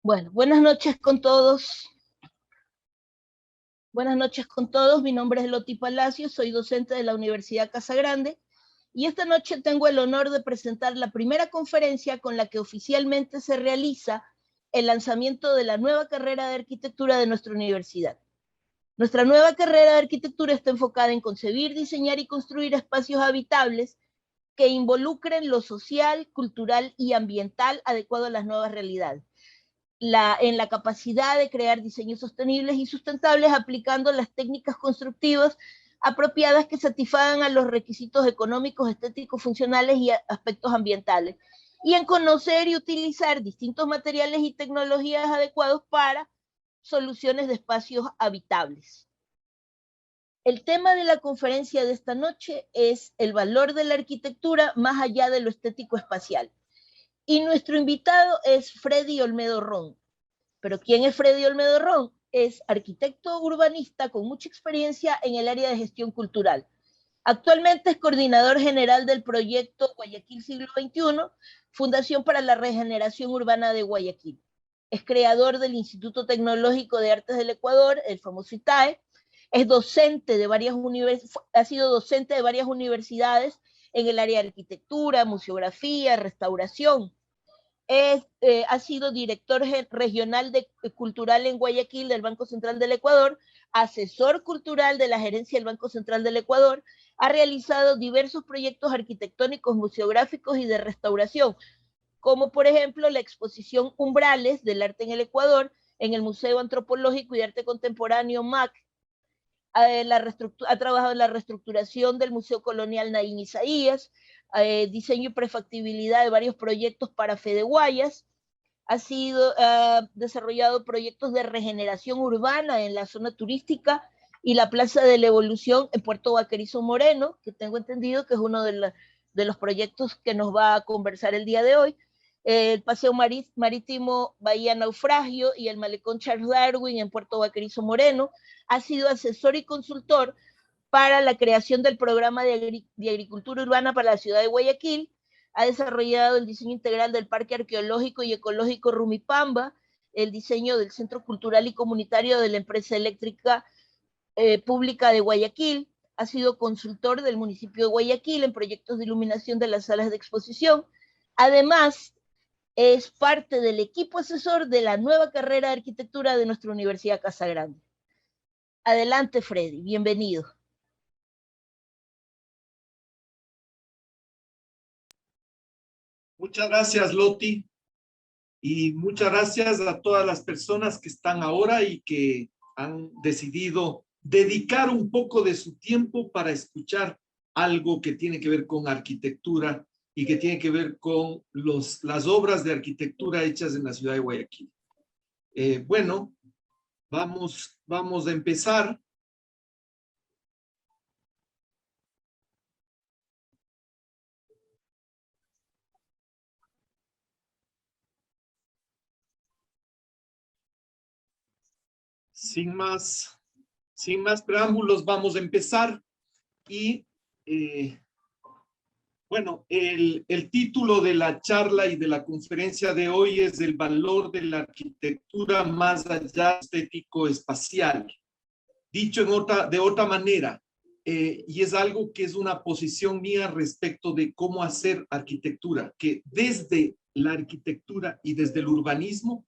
Bueno, buenas noches con todos. Buenas noches con todos. Mi nombre es Loti Palacio, soy docente de la Universidad Casagrande y esta noche tengo el honor de presentar la primera conferencia con la que oficialmente se realiza el lanzamiento de la nueva carrera de arquitectura de nuestra universidad. Nuestra nueva carrera de arquitectura está enfocada en concebir, diseñar y construir espacios habitables que involucren lo social, cultural y ambiental adecuado a las nuevas realidades. En la capacidad de crear diseños sostenibles y sustentables aplicando las técnicas constructivas apropiadas que satisfagan a los requisitos económicos, estéticos, funcionales y aspectos ambientales, y en conocer y utilizar distintos materiales y tecnologías adecuados para soluciones de espacios habitables. El tema de la conferencia de esta noche es el valor de la arquitectura más allá de lo estético espacial. Y nuestro invitado es Freddy Olmedo Ron. Pero ¿quién es Freddy Olmedo Ron? Es arquitecto urbanista con mucha experiencia en el área de gestión cultural. Actualmente es coordinador general del proyecto Guayaquil Siglo XXI, Fundación para la Regeneración Urbana de Guayaquil. Es creador del Instituto Tecnológico de Artes del Ecuador, el famoso ITAE. Es docente de ha sido docente de varias universidades en el área de arquitectura, museografía, restauración. Ha sido director regional cultural en Guayaquil del Banco Central del Ecuador, asesor cultural de la gerencia del Banco Central del Ecuador, ha realizado diversos proyectos arquitectónicos, museográficos y de restauración, como por ejemplo la exposición Umbrales del Arte en el Ecuador en el Museo Antropológico y Arte Contemporáneo MAC. Ha trabajado en la reestructuración del Museo Colonial Naín Isaías, diseño y prefactibilidad de varios proyectos para Fede Guayas, ha desarrollado proyectos de regeneración urbana en la zona turística y la Plaza de la Evolución en Puerto Vaquerizo Moreno, que tengo entendido que es uno de los proyectos que nos va a conversar el día de hoy, el Paseo Marítimo Bahía Naufragio y el Malecón Charles Darwin en Puerto Vaquerizo Moreno. Ha sido asesor y consultor para la creación del programa de agricultura urbana para la ciudad de Guayaquil. Ha desarrollado el diseño integral del Parque Arqueológico y Ecológico Rumipamba, el diseño del Centro Cultural y Comunitario de la Empresa Eléctrica Pública de Guayaquil. Ha sido consultor del municipio de Guayaquil en proyectos de iluminación de las salas de exposición. Además, es parte del equipo asesor de la nueva carrera de arquitectura de nuestra Universidad Casagrande. Adelante, Freddy, bienvenido. Muchas gracias, Loti, y muchas gracias a todas las personas que están ahora y que han decidido dedicar un poco de su tiempo para escuchar algo que tiene que ver con arquitectura y que tiene que ver con las obras de arquitectura hechas en la ciudad de Guayaquil. Bueno, vamos a empezar. Sin más preámbulos, vamos a empezar. Y bueno, el título de la charla y de la conferencia de hoy es el valor de la arquitectura más allá estético espacial. Dicho de otra manera, y es algo que es una posición mía respecto de cómo hacer arquitectura, que desde la arquitectura y desde el urbanismo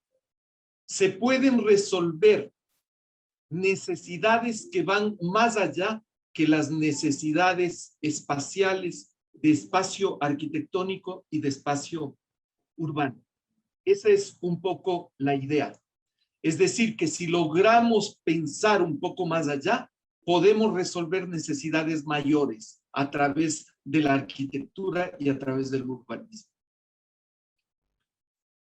se pueden resolver necesidades que van más allá que las necesidades espaciales de espacio arquitectónico y de espacio urbano. Esa es un poco la idea. Es decir, que si logramos pensar un poco más allá, podemos resolver necesidades mayores a través de la arquitectura y a través del urbanismo.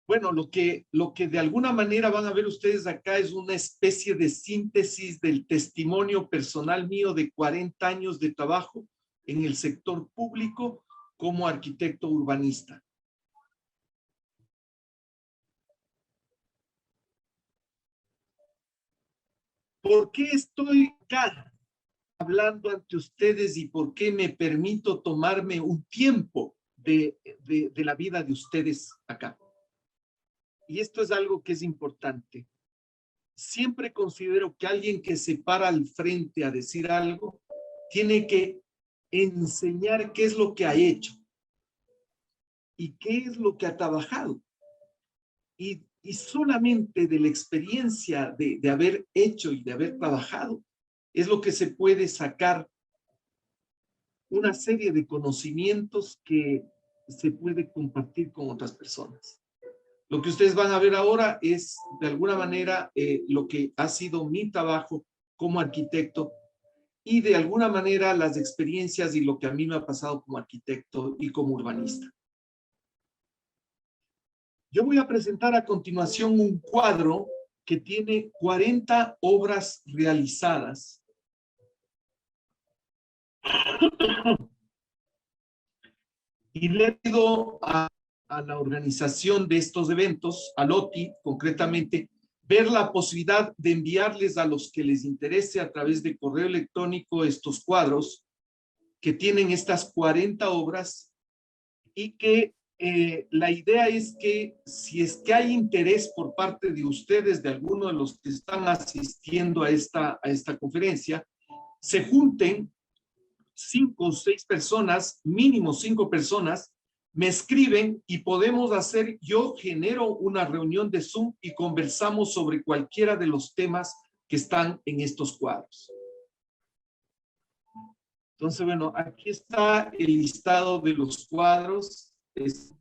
Bueno, lo que de alguna manera van a ver ustedes acá es una especie de síntesis del testimonio personal mío de 40 años de trabajo en el sector público como arquitecto urbanista. ¿Por qué estoy acá hablando ante ustedes y por qué me permito tomarme un tiempo de la vida de ustedes acá? y esto es algo que es importante, siempre considero que alguien que se para al frente a decir algo, tiene que enseñar qué es lo que ha hecho y qué es lo que ha trabajado. Y solamente de la experiencia de haber hecho y de haber trabajado, es lo que se puede sacar una serie de conocimientos que se puede compartir con otras personas. Lo que ustedes van a ver ahora es, de alguna manera, lo que ha sido mi trabajo como arquitecto y, de alguna manera, las experiencias y lo que a mí me ha pasado como arquitecto y como urbanista. Yo voy a presentar a continuación un cuadro que tiene 40 obras realizadas. Y le he pedido a la organización de estos eventos, a LOTI concretamente, ver la posibilidad de enviarles a los que les interese a través de correo electrónico estos cuadros que tienen estas 40 obras y que la idea es que si es que hay interés por parte de ustedes, de alguno de los que están asistiendo a esta conferencia, se junten 5 o 6 personas, mínimo 5 personas, me escriben y podemos hacer, yo genero una reunión de Zoom y conversamos sobre cualquiera de los temas que están en estos cuadros. Entonces, bueno, aquí está el listado de los cuadros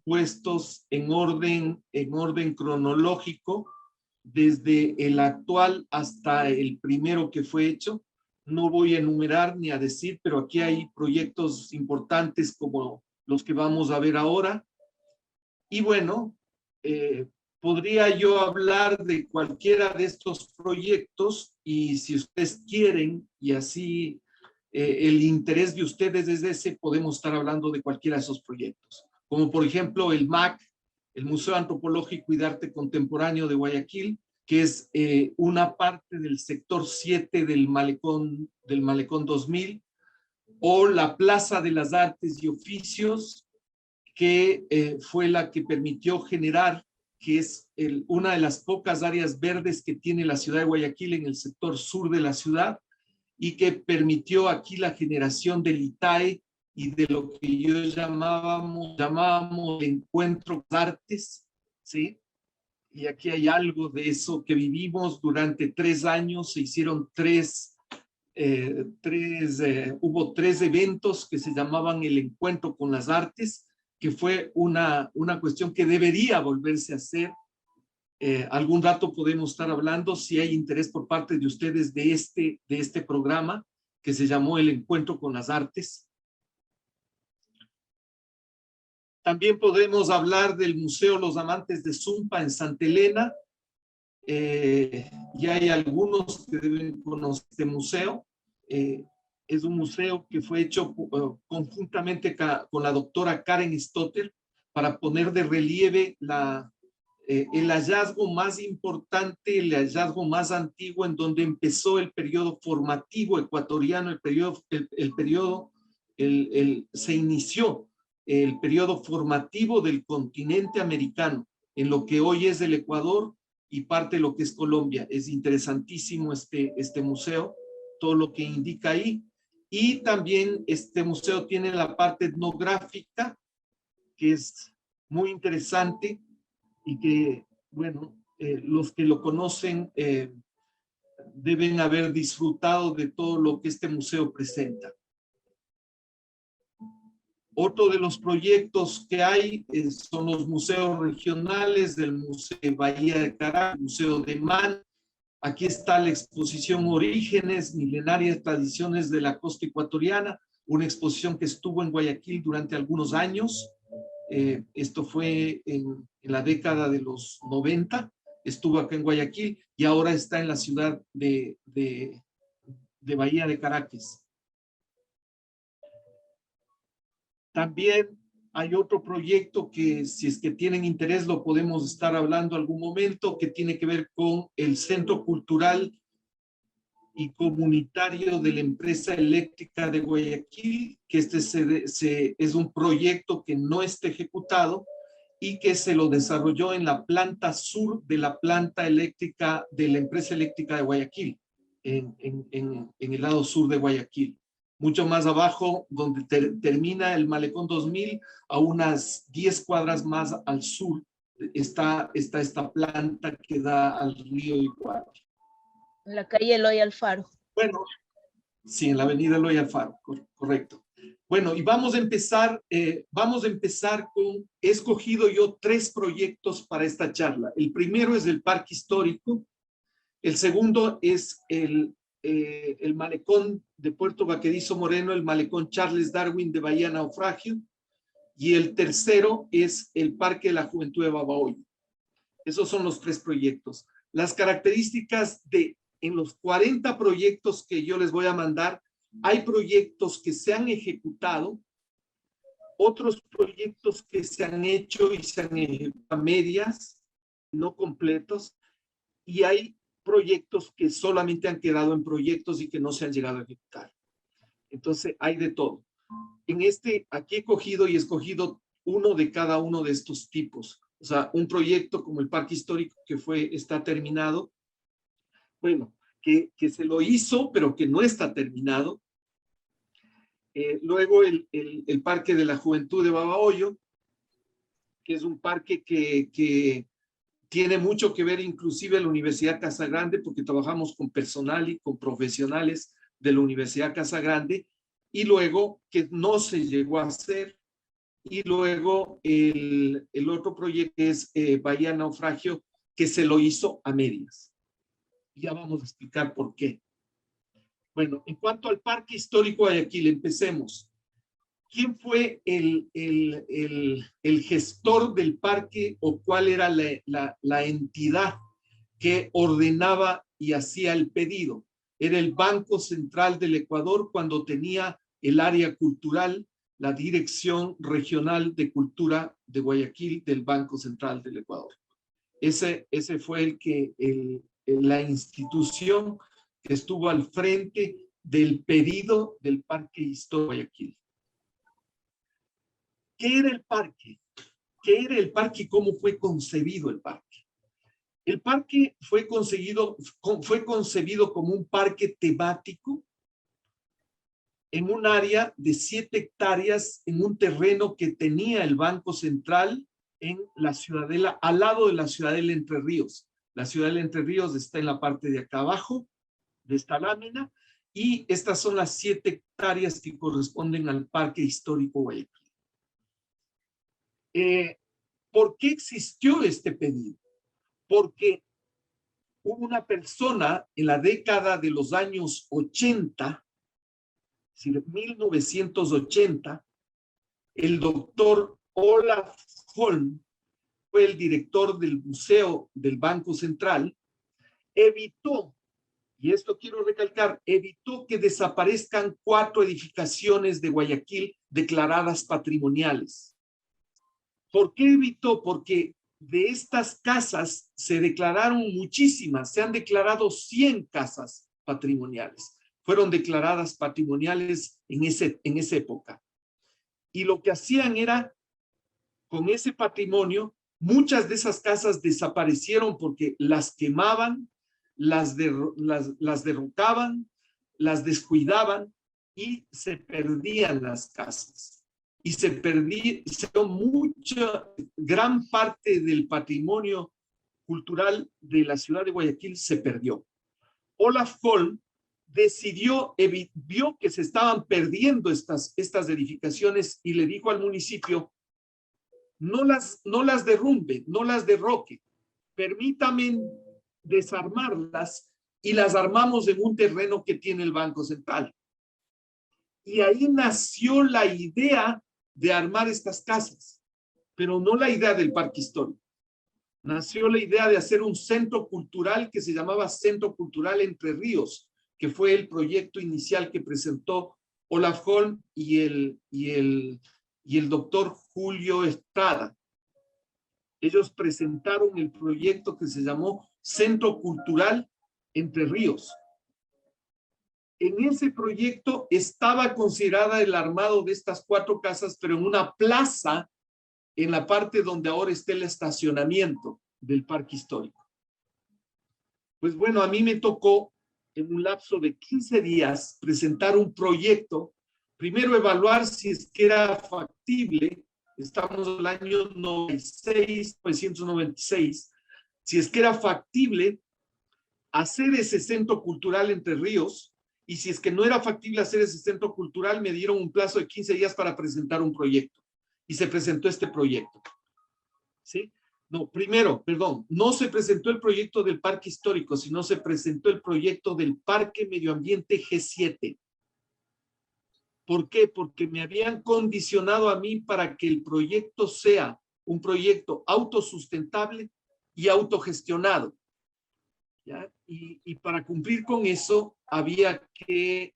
puestos en orden cronológico, desde el actual hasta el primero que fue hecho. No voy a enumerar ni a decir, pero aquí hay proyectos importantes como los que vamos a ver ahora. Y bueno, podría yo hablar de cualquiera de estos proyectos y si ustedes quieren y así el interés de ustedes es ese, podemos estar hablando de cualquiera de esos proyectos. Como por ejemplo el MAC, el Museo Antropológico y de Arte Contemporáneo de Guayaquil, que es una parte del sector 7 del Malecón 2000, o la Plaza de las Artes y Oficios, que fue la que permitió generar, que es una de las pocas áreas verdes que tiene la ciudad de Guayaquil en el sector sur de la ciudad, y que permitió aquí la generación del ITAE y de lo que yo llamábamos encuentro de artes, ¿sí? Y aquí hay algo de eso que vivimos durante 3 años. Se hicieron hubo 3 eventos que se llamaban el encuentro con las artes, que fue una cuestión que debería volverse a hacer. Algún rato podemos estar hablando, si hay interés por parte de ustedes de este programa que se llamó el encuentro con las artes. También podemos hablar del Museo Los Amantes de Zumpa en Santa Elena. Y hay algunos que deben conocer este museo. Es un museo que fue hecho conjuntamente con la doctora Karen Stotter para poner de relieve el hallazgo más importante, el hallazgo más antiguo en donde empezó el periodo formativo ecuatoriano, se inició el periodo formativo del continente americano, en lo que hoy es el Ecuador y parte de lo que es Colombia. Es interesantísimo este museo, todo lo que indica ahí. Y también este museo tiene la parte etnográfica, que es muy interesante y que, bueno, los que lo conocen deben haber disfrutado de todo lo que este museo presenta. Otro de los proyectos que hay son los museos regionales del Museo de Bahía de Caracas, el Museo de Man. Aquí está la exposición Orígenes, Milenarias Tradiciones de la Costa Ecuatoriana, una exposición que estuvo en Guayaquil durante algunos años. Esto fue en la década de los 90, estuvo acá en Guayaquil y ahora está en la ciudad de Bahía de Caracas. También hay otro proyecto que, si es que tienen interés, lo podemos estar hablando algún momento, que tiene que ver con el Centro Cultural y Comunitario de la Empresa Eléctrica de Guayaquil, que es un proyecto que no está ejecutado y que se lo desarrolló en la planta sur de la planta eléctrica de la empresa eléctrica de Guayaquil, en el lado sur de Guayaquil. Mucho más abajo, donde termina el Malecón 2000, a unas 10 cuadras más al sur, está esta planta que da al río Igual. En la calle Eloy Alfaro. Bueno, sí, en la avenida Eloy Alfaro, correcto. Bueno, y vamos a empezar con, he escogido yo 3 proyectos para esta charla. El primero es el Parque Histórico, el segundo es el Malecón de Puerto Vaquerizo Moreno, el Malecón Charles Darwin de Bahía Naufragio, y el tercero es el Parque de la Juventud de Babahoyo. Esos son los 3 proyectos. Las características en los 40 proyectos que yo les voy a mandar, hay proyectos que se han ejecutado, otros proyectos que se han hecho y se han ejecutado a medias, no completos, y hay proyectos que solamente han quedado en proyectos y que no se han llegado a ejecutar. Entonces, hay de todo. Aquí he escogido uno de cada uno de estos tipos. O sea, un proyecto como el Parque Histórico que está terminado, bueno, que se lo hizo, pero que no está terminado. Luego el Parque de la Juventud de Babahoyo, que es un parque que tiene mucho que ver inclusive en la Universidad Casagrande, porque trabajamos con personal y con profesionales de la Universidad Casagrande, y luego que no se llegó a hacer, y luego el otro proyecto es Bahía Naufragio, que se lo hizo a medias. Ya vamos a explicar por qué. Bueno, en cuanto al Parque Histórico Guayaquil, empecemos. ¿Quién fue el gestor del parque o cuál era la entidad que ordenaba y hacía el pedido? Era el Banco Central del Ecuador cuando tenía el área cultural, la Dirección Regional de Cultura de Guayaquil del Banco Central del Ecuador. Ese fue la institución que estuvo al frente del pedido del Parque Histórico Guayaquil. ¿Qué era el parque? ¿Qué era el parque y cómo fue concebido el parque? El parque fue concebido como un parque temático en un área de 7 hectáreas en un terreno que tenía el Banco Central en la Ciudadela, al lado de la Ciudadela Entre Ríos. La Ciudadela Entre Ríos está en la parte de acá abajo de esta lámina y estas son las 7 hectáreas que corresponden al Parque Histórico Guayaquil. ¿Por qué existió este pedido? Porque hubo una persona en la década de los años 80, es decir, 1980, el doctor Olaf Holm, fue el director del Museo del Banco Central, evitó, y esto quiero recalcar, evitó que desaparezcan 4 edificaciones de Guayaquil declaradas patrimoniales. ¿Por qué evitó? Porque de estas casas se declararon muchísimas, se han declarado 100 casas patrimoniales. Fueron declaradas patrimoniales en esa época. Y lo que hacían era, con ese patrimonio, muchas de esas casas desaparecieron porque las quemaban, las derrocaban, las descuidaban y se perdían las casas. Y gran parte del patrimonio cultural de la ciudad de Guayaquil se perdió. Olaf Holm vio que se estaban perdiendo estas edificaciones y le dijo al municipio, no las derrumbe, no las derroque, permítame desarmarlas y las armamos en un terreno que tiene el Banco Central. Y ahí nació la idea de armar estas casas, pero no la idea del parque histórico. Nació la idea de hacer un centro cultural que se llamaba Centro Cultural Entre Ríos, que fue el proyecto inicial que presentó Olaf Holm y el doctor Julio Estrada. Ellos presentaron el proyecto que se llamó Centro Cultural Entre Ríos. En ese proyecto estaba considerada el armado de estas 4 casas, pero en una plaza en la parte donde ahora está el estacionamiento del parque histórico. Pues bueno, a mí me tocó en un lapso de 15 días presentar un proyecto, primero evaluar si es que era factible, estamos en el año 1996, si es que era factible hacer ese centro cultural Entre Ríos, y si es que no era factible hacer ese centro cultural, me dieron un plazo de 15 días para presentar un proyecto, y se presentó este proyecto. ¿Sí? No, primero, perdón, no se presentó el proyecto del parque histórico, sino se presentó el proyecto del Parque Medio Ambiente G7. ¿Por qué? Porque me habían condicionado a mí para que el proyecto sea un proyecto autosustentable y autogestionado. ¿Ya? Y para cumplir con eso había que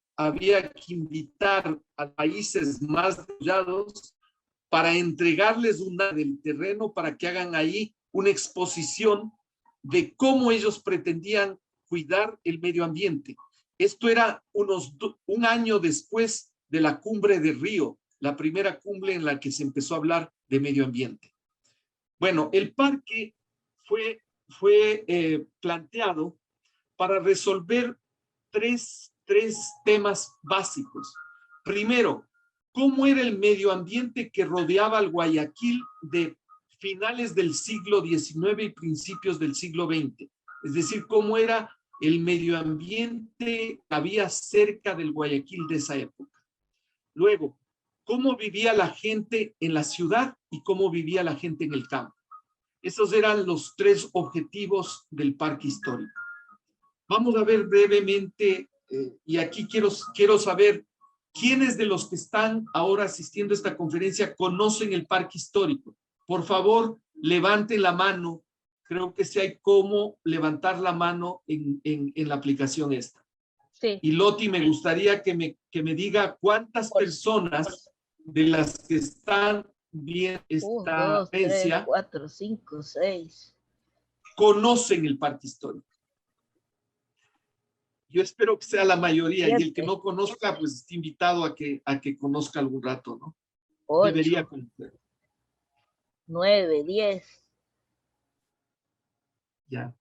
invitar a países más desarrollados para entregarles una del terreno para que hagan ahí una exposición de cómo ellos pretendían cuidar el medio ambiente. Esto era un año después de la cumbre de Río, la primera cumbre en la que se empezó a hablar de medio ambiente. Bueno, el parque fue planteado para resolver tres temas básicos. Primero, ¿cómo era el medio ambiente que rodeaba al Guayaquil de finales del siglo XIX y principios del siglo XX? Es decir, ¿cómo era el medio ambiente que había cerca del Guayaquil de esa época? Luego, ¿cómo vivía la gente en la ciudad y cómo vivía la gente en el campo? Esos eran los tres objetivos del parque histórico. Vamos a ver brevemente, y aquí quiero saber quiénes de los que están ahora asistiendo a esta conferencia conocen el parque histórico. Por favor, levanten la mano. Creo que sí hay cómo levantar la mano en la aplicación esta. Sí. Y Loti, me gustaría que me diga cuántas personas de las que están viendo esta 2, 3, 4, 5, 6 conocen el parque histórico. Yo espero que sea la mayoría, 7. Y el que no conozca, pues está invitado a que conozca algún rato, ¿no? 8, debería conocer. 9, 10. Ya.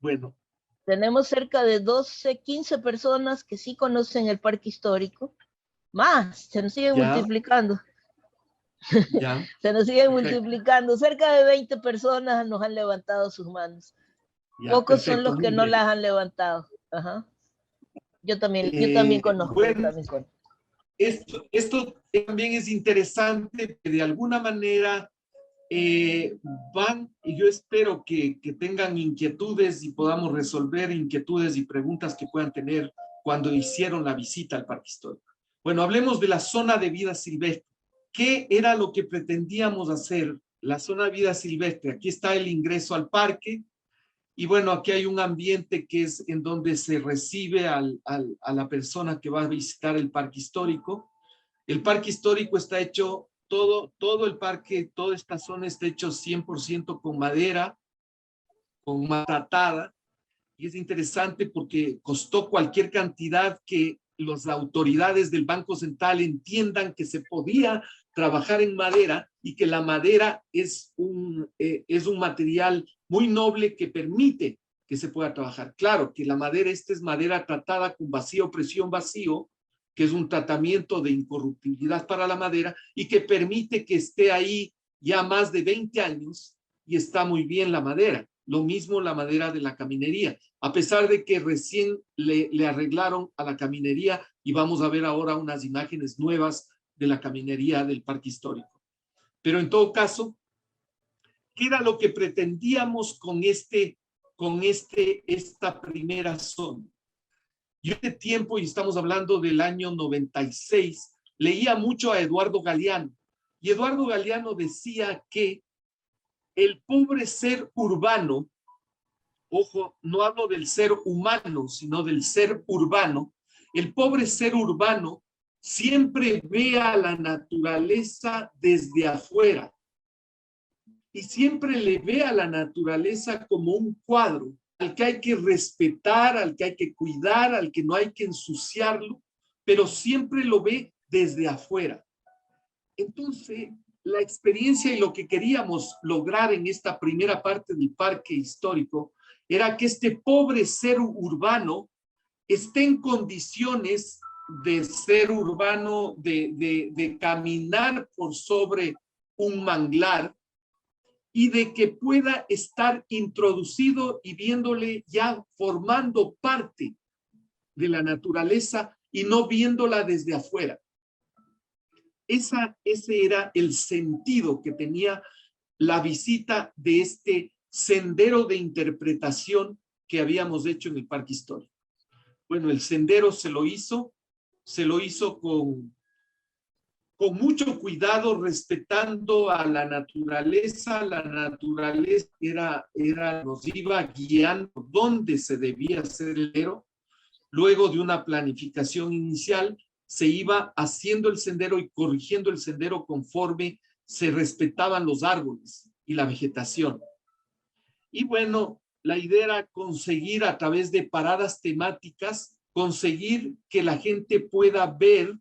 Bueno. Tenemos cerca de 12, 15 personas que sí conocen el parque histórico. Más, se nos siguen multiplicando. Ya. Se nos siguen multiplicando. Cerca de 20 personas nos han levantado sus manos. Ya, pocos son los que no las han levantado. Ajá. Yo también conozco. Bueno, yo también conozco. Esto también es interesante, que de alguna manera van, y yo espero que tengan inquietudes y podamos resolver inquietudes y preguntas que puedan tener cuando hicieron la visita al parque histórico. Bueno, hablemos de la zona de vida silvestre. ¿Qué era lo que pretendíamos hacer? La zona de vida silvestre. Aquí está el ingreso al parque. Y bueno, aquí hay un ambiente que es en donde se recibe a la persona que va a visitar el parque histórico. El parque histórico está hecho, todo el parque, toda esta zona está hecho 100% con madera, con tratada. Y es interesante porque costó cualquier cantidad que las autoridades del Banco Central entiendan que se podía trabajar en madera y que la madera es un material muy noble que permite que se pueda trabajar. Claro que la madera, es madera tratada con vacío, presión vacío, que es un tratamiento de incorruptibilidad para la madera y que permite que esté ahí ya más de 20 años y está muy bien la madera. Lo mismo la madera de la caminería, a pesar de que recién le arreglaron a la caminería y vamos a ver ahora unas imágenes nuevas de la caminería del parque histórico. Pero en todo caso, ¿qué era lo que pretendíamos con esta primera zona? Yo hace tiempo, y estamos hablando del año 96, leía mucho a Eduardo Galeano, y Eduardo Galeano decía que el pobre ser urbano, ojo, no hablo del ser humano, sino del ser urbano, el pobre ser urbano siempre ve a la naturaleza desde afuera y siempre le ve a la naturaleza como un cuadro al que hay que respetar, al que hay que cuidar, al que no hay que ensuciarlo, pero siempre lo ve desde afuera. Entonces, la experiencia y lo que queríamos lograr en esta primera parte del parque histórico era que este pobre ser urbano esté en condiciones de ser urbano, de caminar por sobre un manglar y de que pueda estar introducido y viéndole ya formando parte de la naturaleza y no viéndola desde afuera. Ese era el sentido que tenía la visita de este sendero de interpretación que habíamos hecho en el Parque Histórico. Bueno, el sendero se lo hizo con mucho cuidado, respetando a la naturaleza. La naturaleza nos iba guiando dónde se debía hacer el sendero. Luego de una planificación inicial, se iba haciendo el sendero y corrigiendo el sendero conforme se respetaban los árboles y la vegetación. Y bueno, la idea era conseguir a través de paradas temáticas, conseguir que la gente pueda ver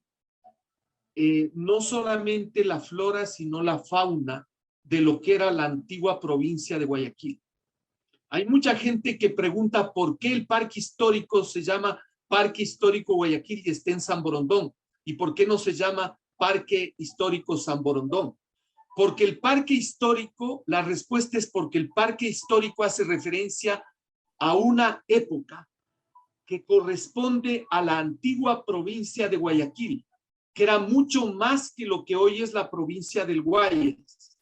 no solamente la flora, sino la fauna de lo que era la antigua provincia de Guayaquil. Hay mucha gente que pregunta por qué el parque histórico se llama Parque Histórico Guayaquil y está en San Borondón. ¿Y por qué no se llama Parque Histórico San Borondón? Porque el parque histórico, la respuesta es porque el parque histórico hace referencia a una época que corresponde a la antigua provincia de Guayaquil, que era mucho más que lo que hoy es la provincia del Guayas.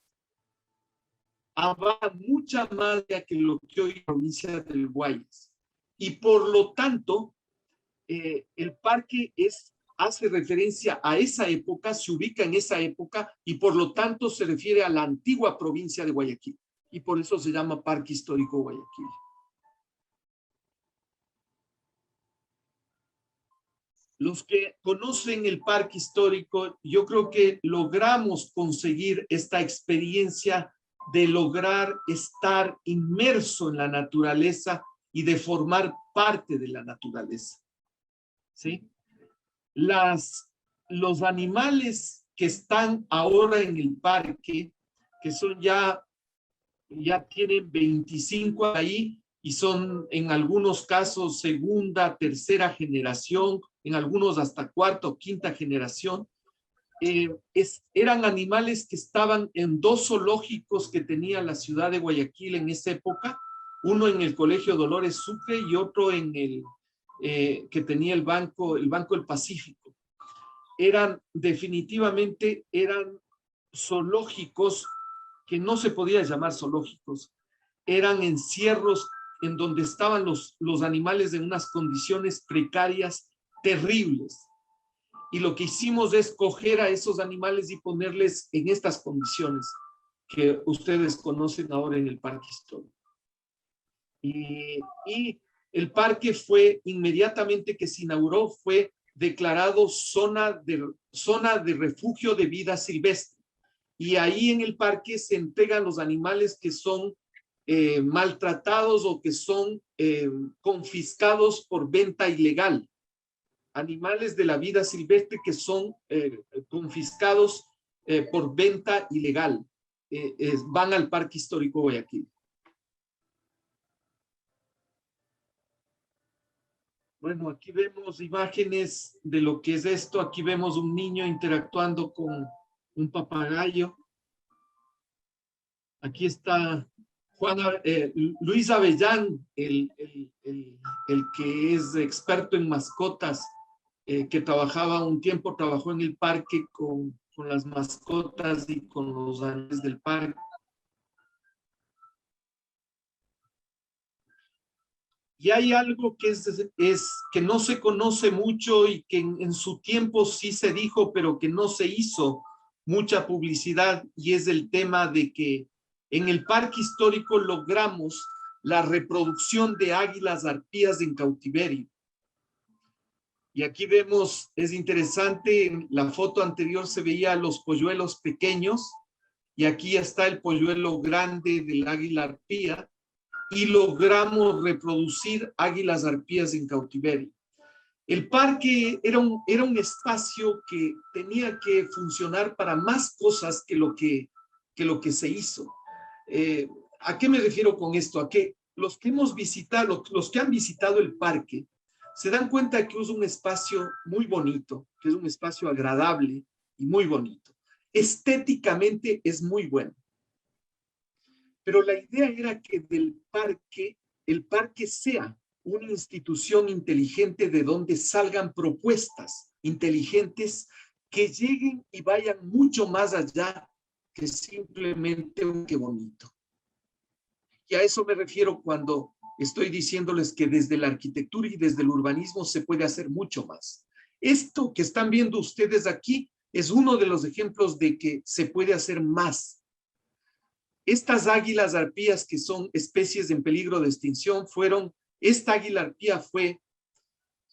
Había mucha más que lo que hoy es la provincia del Guayas. Y por lo tanto, el parque hace referencia a esa época, se ubica en esa época y por lo tanto se refiere a la antigua provincia de Guayaquil. Y por eso se llama Parque Histórico Guayaquil. Los que conocen el parque histórico, yo creo que logramos conseguir esta experiencia de lograr estar inmerso en la naturaleza y de formar parte de la naturaleza. ¿Sí? Los animales que están ahora en el parque, que son ya tienen 25 ahí y son en algunos casos segunda, tercera generación, en algunos hasta cuarta o quinta generación, eran animales que estaban en dos zoológicos que tenía la ciudad de Guayaquil en esa época, uno en el Colegio Dolores Sucre y otro en el que tenía el Banco del Pacífico. Definitivamente eran zoológicos que no se podía llamar zoológicos, eran encierros en donde estaban los animales en unas condiciones precarias terribles. Y lo que hicimos es coger a esos animales y ponerles en estas condiciones que ustedes conocen ahora en el parque histórico. Y el parque fue, inmediatamente que se inauguró, fue declarado zona de refugio de vida silvestre. Y ahí en el parque se entregan los animales que son maltratados o que son confiscados por venta ilegal. Animales de la vida silvestre que son confiscados por venta ilegal. Van al Parque Histórico Guayaquil. Bueno, aquí vemos imágenes de lo que es esto. Aquí vemos un niño interactuando con un papagayo. Aquí está Luis Avellán, el que es experto en mascotas, que trabajó en el parque con las mascotas y con los animales del parque. Y hay algo que que no se conoce mucho y que en su tiempo sí se dijo, pero que no se hizo mucha publicidad, y es el tema de que en el parque histórico logramos la reproducción de águilas arpías en cautiverio. Y aquí vemos, es interesante, en la foto anterior se veía los polluelos pequeños, y aquí está el polluelo grande del águila arpía, y logramos reproducir águilas arpías en cautiverio. El parque era un espacio que tenía que funcionar para más cosas que lo que se hizo. ¿A qué me refiero con esto? A que los que hemos visitado, los que han visitado el parque, se dan cuenta que es un espacio muy bonito, que es un espacio agradable y muy bonito. Estéticamente es muy bueno. Pero la idea era que el parque sea una institución inteligente de donde salgan propuestas inteligentes que lleguen y vayan mucho más allá que simplemente un qué bonito. Y a eso me refiero cuando estoy diciéndoles que desde la arquitectura y desde el urbanismo se puede hacer mucho más. Esto que están viendo ustedes aquí es uno de los ejemplos de que se puede hacer más. Estas águilas arpías, que son especies en peligro de extinción, esta águila arpía fue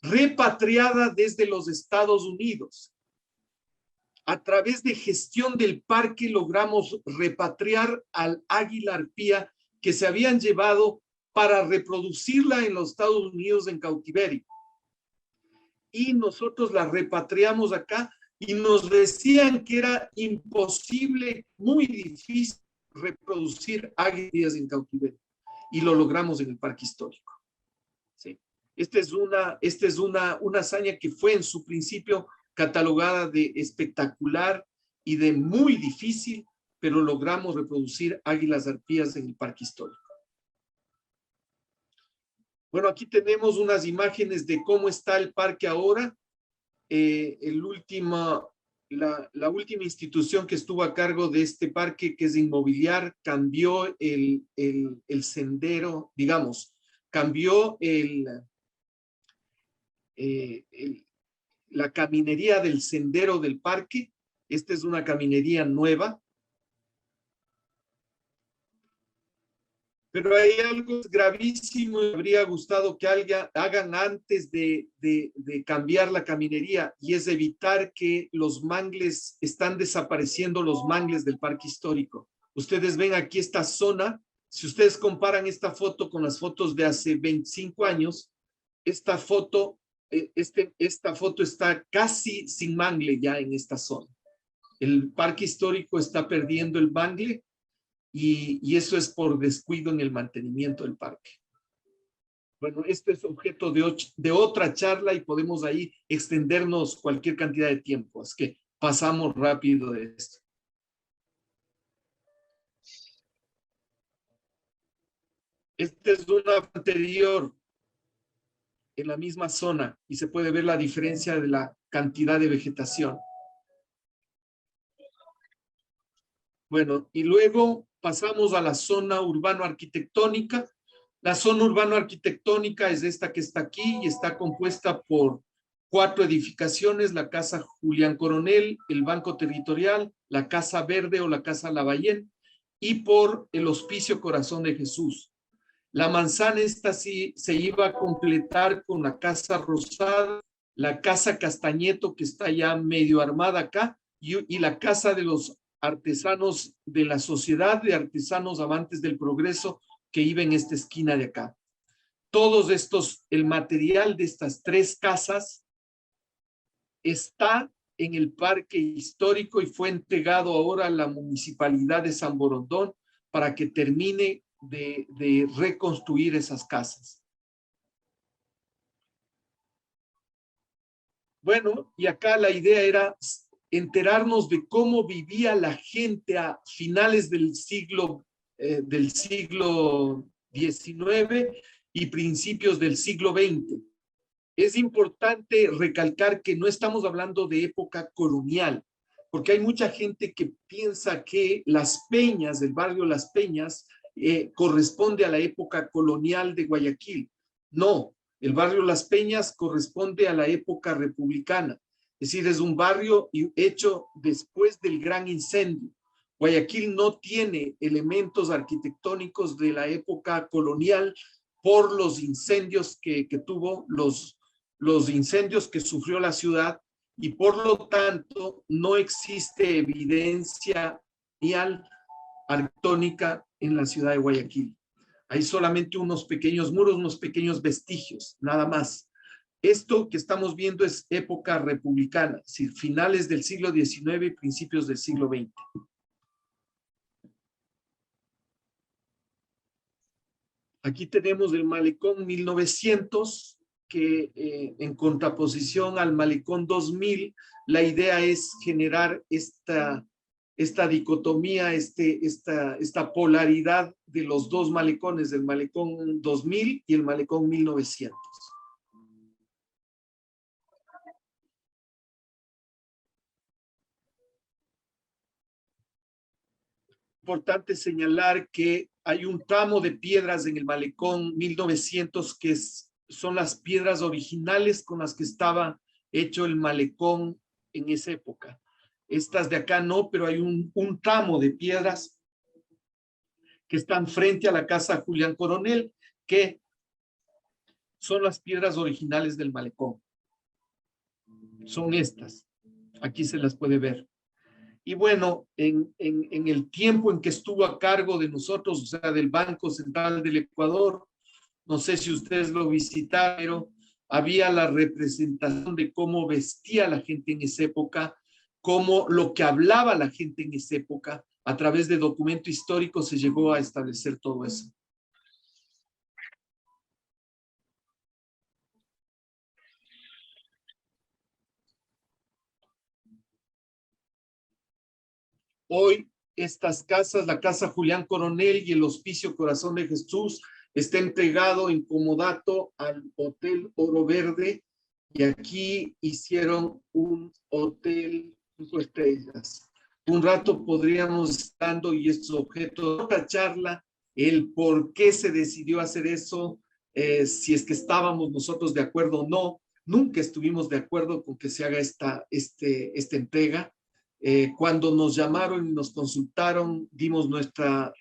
repatriada desde los Estados Unidos. A través de gestión del parque logramos repatriar al águila arpía que se habían llevado para reproducirla en los Estados Unidos en cautiverio. Y nosotros la repatriamos acá y nos decían que era imposible, muy difícil reproducir águilas en cautiverio. Y lo logramos en el parque histórico. ¿Sí? Esta es una hazaña que fue en su principio catalogada de espectacular y de muy difícil, pero logramos reproducir águilas arpías en el parque histórico. Bueno, aquí tenemos unas imágenes de cómo está el parque ahora. La última institución que estuvo a cargo de este parque, que es Inmobiliar, cambió el sendero, digamos, cambió la caminería del sendero del parque. Esta es una caminería nueva. Pero hay algo gravísimo y me habría gustado que hagan antes de cambiar la caminería, y es evitar que los mangles, están desapareciendo los mangles del parque histórico. Ustedes ven aquí esta zona, si ustedes comparan esta foto con las fotos de hace 25 años, esta foto está casi sin mangle ya en esta zona. El parque histórico está perdiendo el mangle. Y eso es por descuido en el mantenimiento del parque. Bueno, este es objeto de otra charla y podemos ahí extendernos cualquier cantidad de tiempo. Es que pasamos rápido de esto. Este es una anterior en la misma zona y se puede ver la diferencia de la cantidad de vegetación. Bueno, y luego pasamos a la zona urbano-arquitectónica. La zona urbano-arquitectónica es esta que está aquí y está compuesta por 4 edificaciones: la Casa Julián Coronel, el Banco Territorial, la Casa Verde o la Casa Lavallén, y por el Hospicio Corazón de Jesús. La manzana esta sí se iba a completar con la Casa Rosada, la Casa Castañeto, que está ya medio armada acá, y la Casa de los artesanos de la Sociedad de Artesanos Amantes del Progreso, que iba en esta esquina de acá. Todos estos, el material de estas 3 casas está en el parque histórico y fue entregado ahora a la Municipalidad de San Borondón para que termine de reconstruir esas casas. Bueno, y acá la idea era enterarnos de cómo vivía la gente a finales del siglo XIX y principios del siglo XX. Es importante recalcar que no estamos hablando de época colonial, porque hay mucha gente que piensa que Las Peñas, el barrio Las Peñas, corresponde a la época colonial de Guayaquil. No, el barrio Las Peñas corresponde a la época republicana. Es decir, es un barrio hecho después del gran incendio. Guayaquil no tiene elementos arquitectónicos de la época colonial por los incendios que tuvo, los incendios que sufrió la ciudad, y por lo tanto no existe evidencia arquitectónica en la ciudad de Guayaquil. Hay solamente unos pequeños muros, unos pequeños vestigios, nada más. Esto que estamos viendo es época republicana, es decir, finales del siglo XIX y principios del siglo XX. Aquí tenemos el malecón 1900, que en contraposición al malecón 2000, la idea es generar esta dicotomía, esta polaridad de los dos malecones, del malecón 2000 y el malecón 1900. Importante señalar que hay un tramo de piedras en el malecón 1900 que son las piedras originales con las que estaba hecho el malecón en esa época. Estas de acá no, pero hay un tramo de piedras que están frente a la casa Julián Coronel, que son las piedras originales del malecón. Son estas. Aquí se las puede ver. Y bueno, en el tiempo en que estuvo a cargo de nosotros, o sea, del Banco Central del Ecuador, no sé si ustedes lo visitaron, pero había la representación de cómo vestía la gente en esa época, cómo lo que hablaba la gente en esa época, a través de documento histórico se llegó a establecer todo eso. Hoy estas casas, la casa Julián Coronel y el Hospicio Corazón de Jesús, está entregado en comodato al Hotel Oro Verde, y aquí hicieron un hotel 5 estrellas. Un rato podríamos estando, y estos objetos, otra charla, el por qué se decidió hacer eso, si es que estábamos nosotros de acuerdo o no. Nunca estuvimos de acuerdo con que se haga esta entrega. Cuando nos llamaron y nos consultaron, dimos nuestra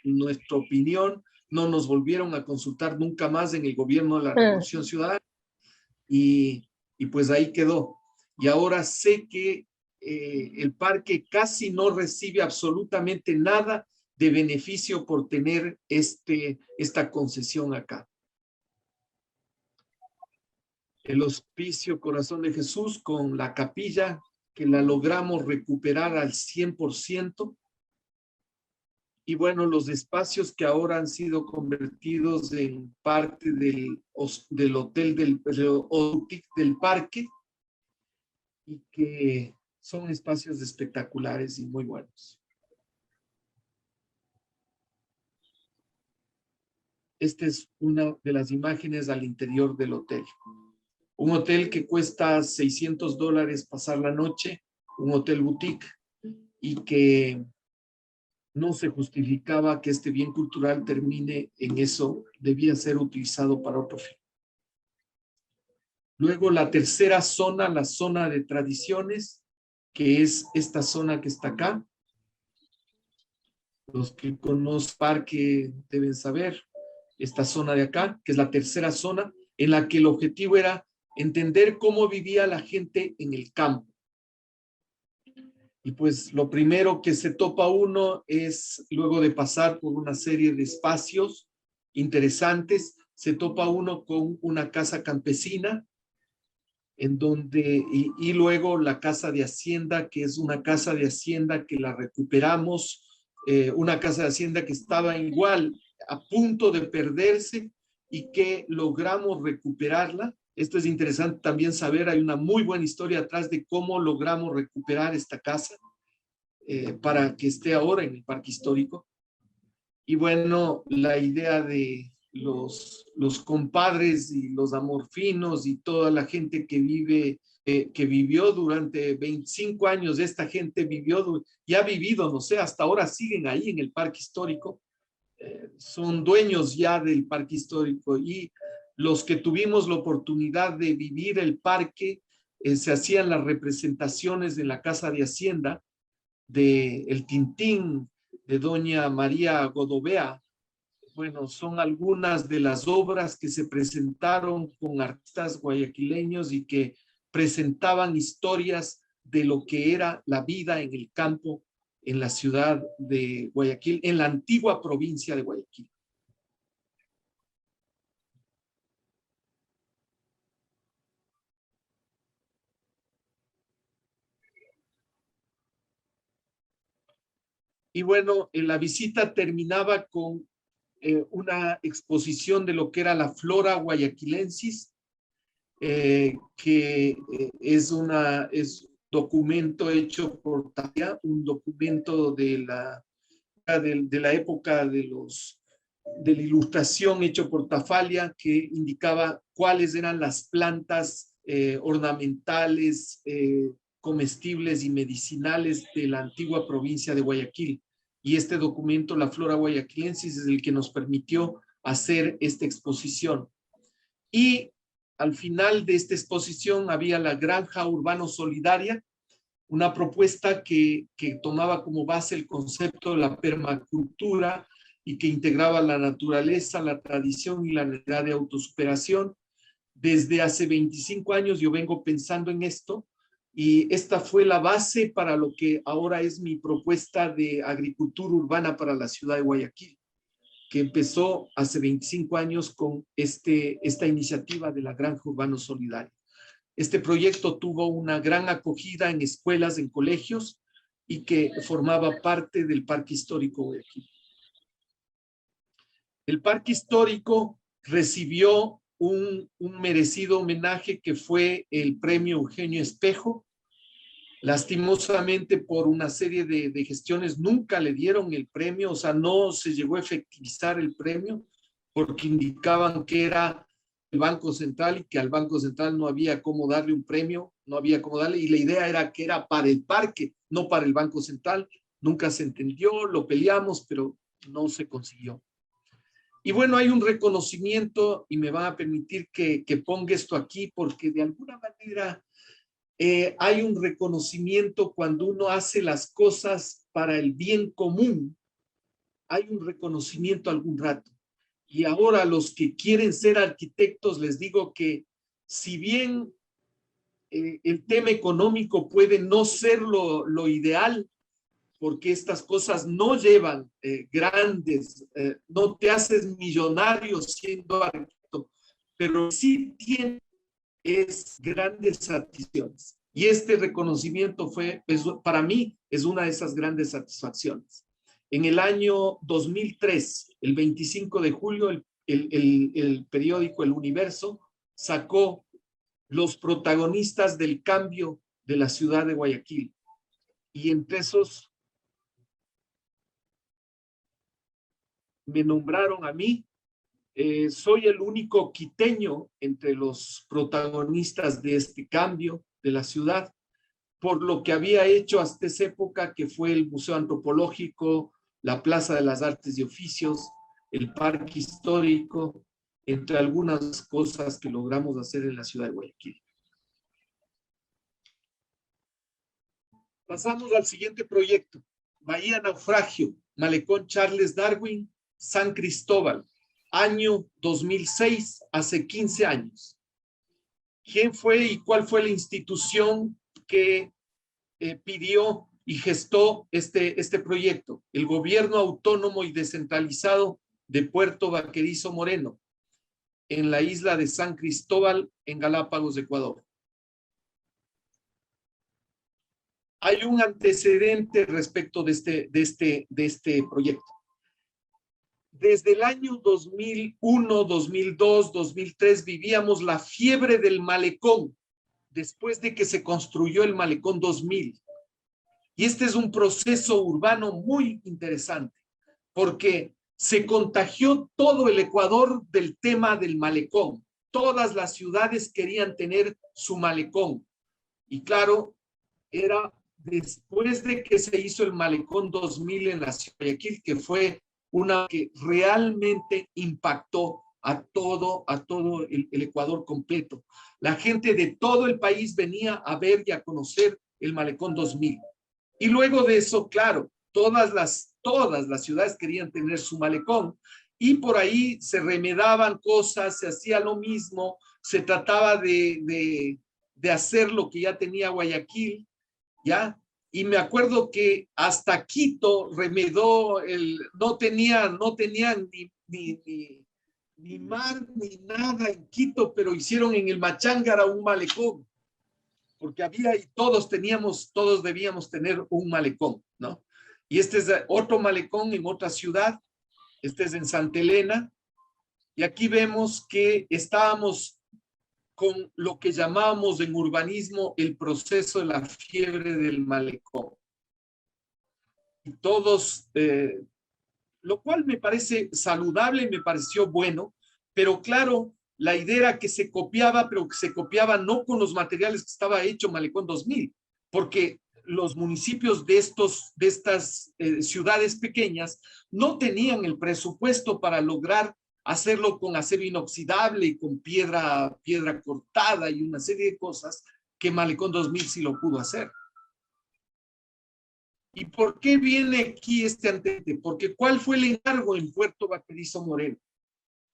opinión, no nos volvieron a consultar nunca más en el gobierno de la Revolución Ciudadana, y pues ahí quedó. Y ahora sé que el parque casi no recibe absolutamente nada de beneficio por tener esta concesión acá. El Hospicio Corazón de Jesús con la capilla, que la logramos recuperar al 100%. Y bueno, los espacios que ahora han sido convertidos en parte del hotel del parque, y que son espacios espectaculares y muy buenos. Esta es una de las imágenes al interior del hotel. Un hotel que cuesta $600 pasar la noche, un hotel boutique, y que no se justificaba que este bien cultural termine en eso, debía ser utilizado para otro fin. Luego la tercera zona, la zona de tradiciones, que es esta zona que está acá. Los que conocen parque deben saber esta zona de acá, que es la tercera zona, en la que el objetivo era entender cómo vivía la gente en el campo. Y pues lo primero que se topa uno es, luego de pasar por una serie de espacios interesantes, se topa uno con una casa campesina, en donde, y luego la casa de hacienda, que es una casa de hacienda que la recuperamos, una casa de hacienda que estaba igual a punto de perderse y que logramos recuperarla. Esto es interesante también saber, hay una muy buena historia atrás de cómo logramos recuperar esta casa para que esté ahora en el parque histórico. Y bueno, la idea de los compadres y los amorfinos y toda la gente que vivió durante 25 años, esta gente vivió y ha vivido, no sé, hasta ahora siguen ahí en el parque histórico, son dueños ya del parque histórico, y los que tuvimos la oportunidad de vivir el parque, se hacían las representaciones en la Casa de Hacienda de El Tintín, de doña María Godovea. Bueno, son algunas de las obras que se presentaron con artistas guayaquileños y que presentaban historias de lo que era la vida en el campo en la ciudad de Guayaquil, en la antigua provincia de Guayaquil. Y bueno, la visita terminaba con una exposición de lo que era la flora guayaquilensis, que es documento hecho por Tapia, un documento de la época de la ilustración hecho por Tafalia, que indicaba cuáles eran las plantas ornamentales, comestibles y medicinales de la antigua provincia de Guayaquil. Y este documento, la flora guayaquilensis, es el que nos permitió hacer esta exposición. Y al final de esta exposición había la granja urbano solidaria, una propuesta que tomaba como base el concepto de la permacultura y que integraba la naturaleza, la tradición y la necesidad de autosuperación. Desde hace 25 años yo vengo pensando en esto y esta fue la base para lo que ahora es mi propuesta de agricultura urbana para la ciudad de Guayaquil, que empezó hace 25 años con esta iniciativa de la Granja Urbano Solidaria. Este proyecto tuvo una gran acogida en escuelas, en colegios, y que formaba parte del Parque Histórico Guayaquil. El Parque Histórico recibió un merecido homenaje que fue el premio Eugenio Espejo. Lastimosamente, por una serie de gestiones, nunca le dieron el premio, o sea, no se llegó a efectivizar el premio porque indicaban que era el Banco Central y que al Banco Central no había cómo darle un premio, no había cómo darle, y la idea era que era para el parque, no para el Banco Central. Nunca se entendió, lo peleamos, pero no se consiguió. Y bueno, hay un reconocimiento, y me van a permitir que ponga esto aquí, porque de alguna manera hay un reconocimiento cuando uno hace las cosas para el bien común, hay un reconocimiento algún rato. Y ahora los que quieren ser arquitectos, les digo que si bien el tema económico puede no ser lo ideal, porque estas cosas no llevan grandes, no te haces millonario siendo arquitecto, pero sí tiene grandes satisfacciones. Y este reconocimiento para mí, es una de esas grandes satisfacciones. En el año 2003, el 25 de julio, el periódico El Universo sacó los protagonistas del cambio de la ciudad de Guayaquil. Y entre esos me nombraron a mí. Soy el único quiteño entre los protagonistas de este cambio de la ciudad, por lo que había hecho hasta esa época, que fue el Museo Antropológico, la Plaza de las Artes y Oficios, el Parque Histórico, entre algunas cosas que logramos hacer en la ciudad de Guayaquil. Pasamos al siguiente proyecto: Bahía Naufragio, Malecón Charles Darwin, San Cristóbal, año 2006, hace 15 años. ¿Quién fue y cuál fue la institución que pidió y gestó este proyecto? El Gobierno Autónomo y Descentralizado de Puerto Vaquerizo Moreno, en la isla de San Cristóbal, en Galápagos, Ecuador. Hay un antecedente respecto de este proyecto. Desde el año 2001, 2002, 2003 vivíamos la fiebre del malecón, después de que se construyó el malecón 2000. Y este es un proceso urbano muy interesante, porque se contagió todo el Ecuador del tema del malecón. Todas las ciudades querían tener su malecón. Y claro, era después de que se hizo el malecón 2000 en la ciudad de Guayaquil, que fue una que realmente impactó a todo el Ecuador completo. La gente de todo el país venía a ver y a conocer el malecón 2000. Y luego de eso, claro, todas las ciudades querían tener su malecón, y por ahí se remedaban cosas, se hacía lo mismo, se trataba de hacer lo que ya tenía Guayaquil, ¿ya? Y me acuerdo que hasta Quito remedó, no tenían ni mar ni nada en Quito, pero hicieron en el Machángara un malecón, porque había y todos debíamos tener un malecón, ¿no? Y este es otro malecón en otra ciudad. Este es en Santa Elena. Y aquí vemos que estábamos con lo que llamábamos en urbanismo el proceso de la fiebre del malecón. Y todos, lo cual me parece saludable, me pareció bueno, pero claro, la idea era que se copiaba, pero que se copiaba no con los materiales que estaba hecho Malecón 2000, porque los municipios de estas ciudades pequeñas no tenían el presupuesto para lograr hacerlo con acero inoxidable y con piedra cortada y una serie de cosas que Malecón 2000 sí lo pudo hacer. ¿Y por qué viene aquí este antecedente? Porque ¿cuál fue el encargo en Puerto Vaquerizo Moreno?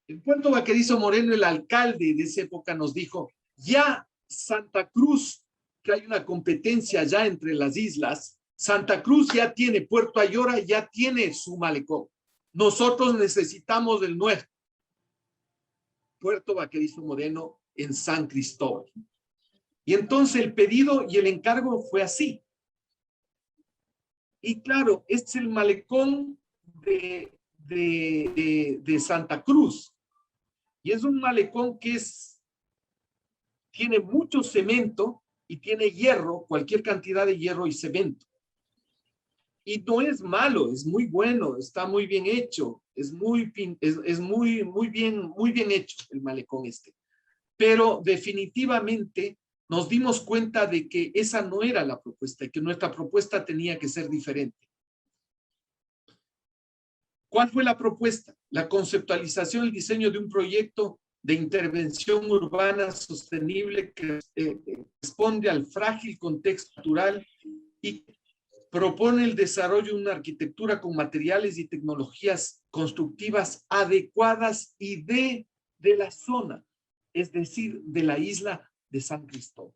En Puerto Vaquerizo Moreno, el alcalde de esa época nos dijo, ya Santa Cruz, que hay una competencia ya entre las islas, Santa Cruz ya tiene Puerto Ayora, ya tiene su malecón. Nosotros necesitamos el nuestro. Puerto Vaquerizo Moreno en San Cristóbal. Y entonces el pedido y el encargo fue así. Y claro, este es el malecón de Santa Cruz. Y es un malecón que tiene mucho cemento y tiene hierro, cualquier cantidad de hierro y cemento. Y no es malo, es muy bueno, está muy bien hecho, es muy bien hecho el malecón este. Pero definitivamente nos dimos cuenta de que esa no era la propuesta y que nuestra propuesta tenía que ser diferente. ¿Cuál fue la propuesta? La conceptualización y el diseño de un proyecto de intervención urbana sostenible que responde al frágil contexto natural y propone el desarrollo de una arquitectura con materiales y tecnologías constructivas adecuadas y de la zona, es decir, de la isla de San Cristóbal.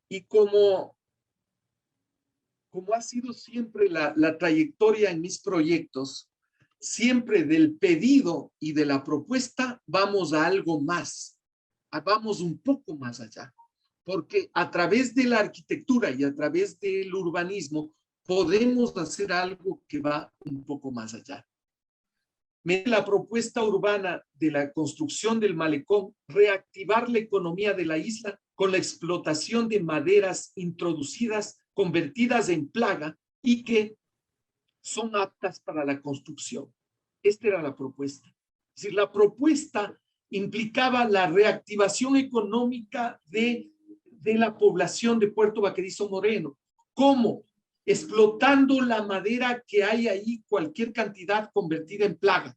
Y como ha sido siempre la trayectoria en mis proyectos, siempre del pedido y de la propuesta vamos a algo más, vamos un poco más allá, porque a través de la arquitectura y a través del urbanismo podemos hacer algo que va un poco más allá. La propuesta urbana de la construcción del malecón, reactivar la economía de la isla con la explotación de maderas introducidas, convertidas en plaga y que son aptas para la construcción. Esta era la propuesta. Es decir, la propuesta implicaba la reactivación económica de la población de Puerto Vaquerizo Moreno. ¿Cómo? Explotando la madera que hay ahí, cualquier cantidad convertida en plaga.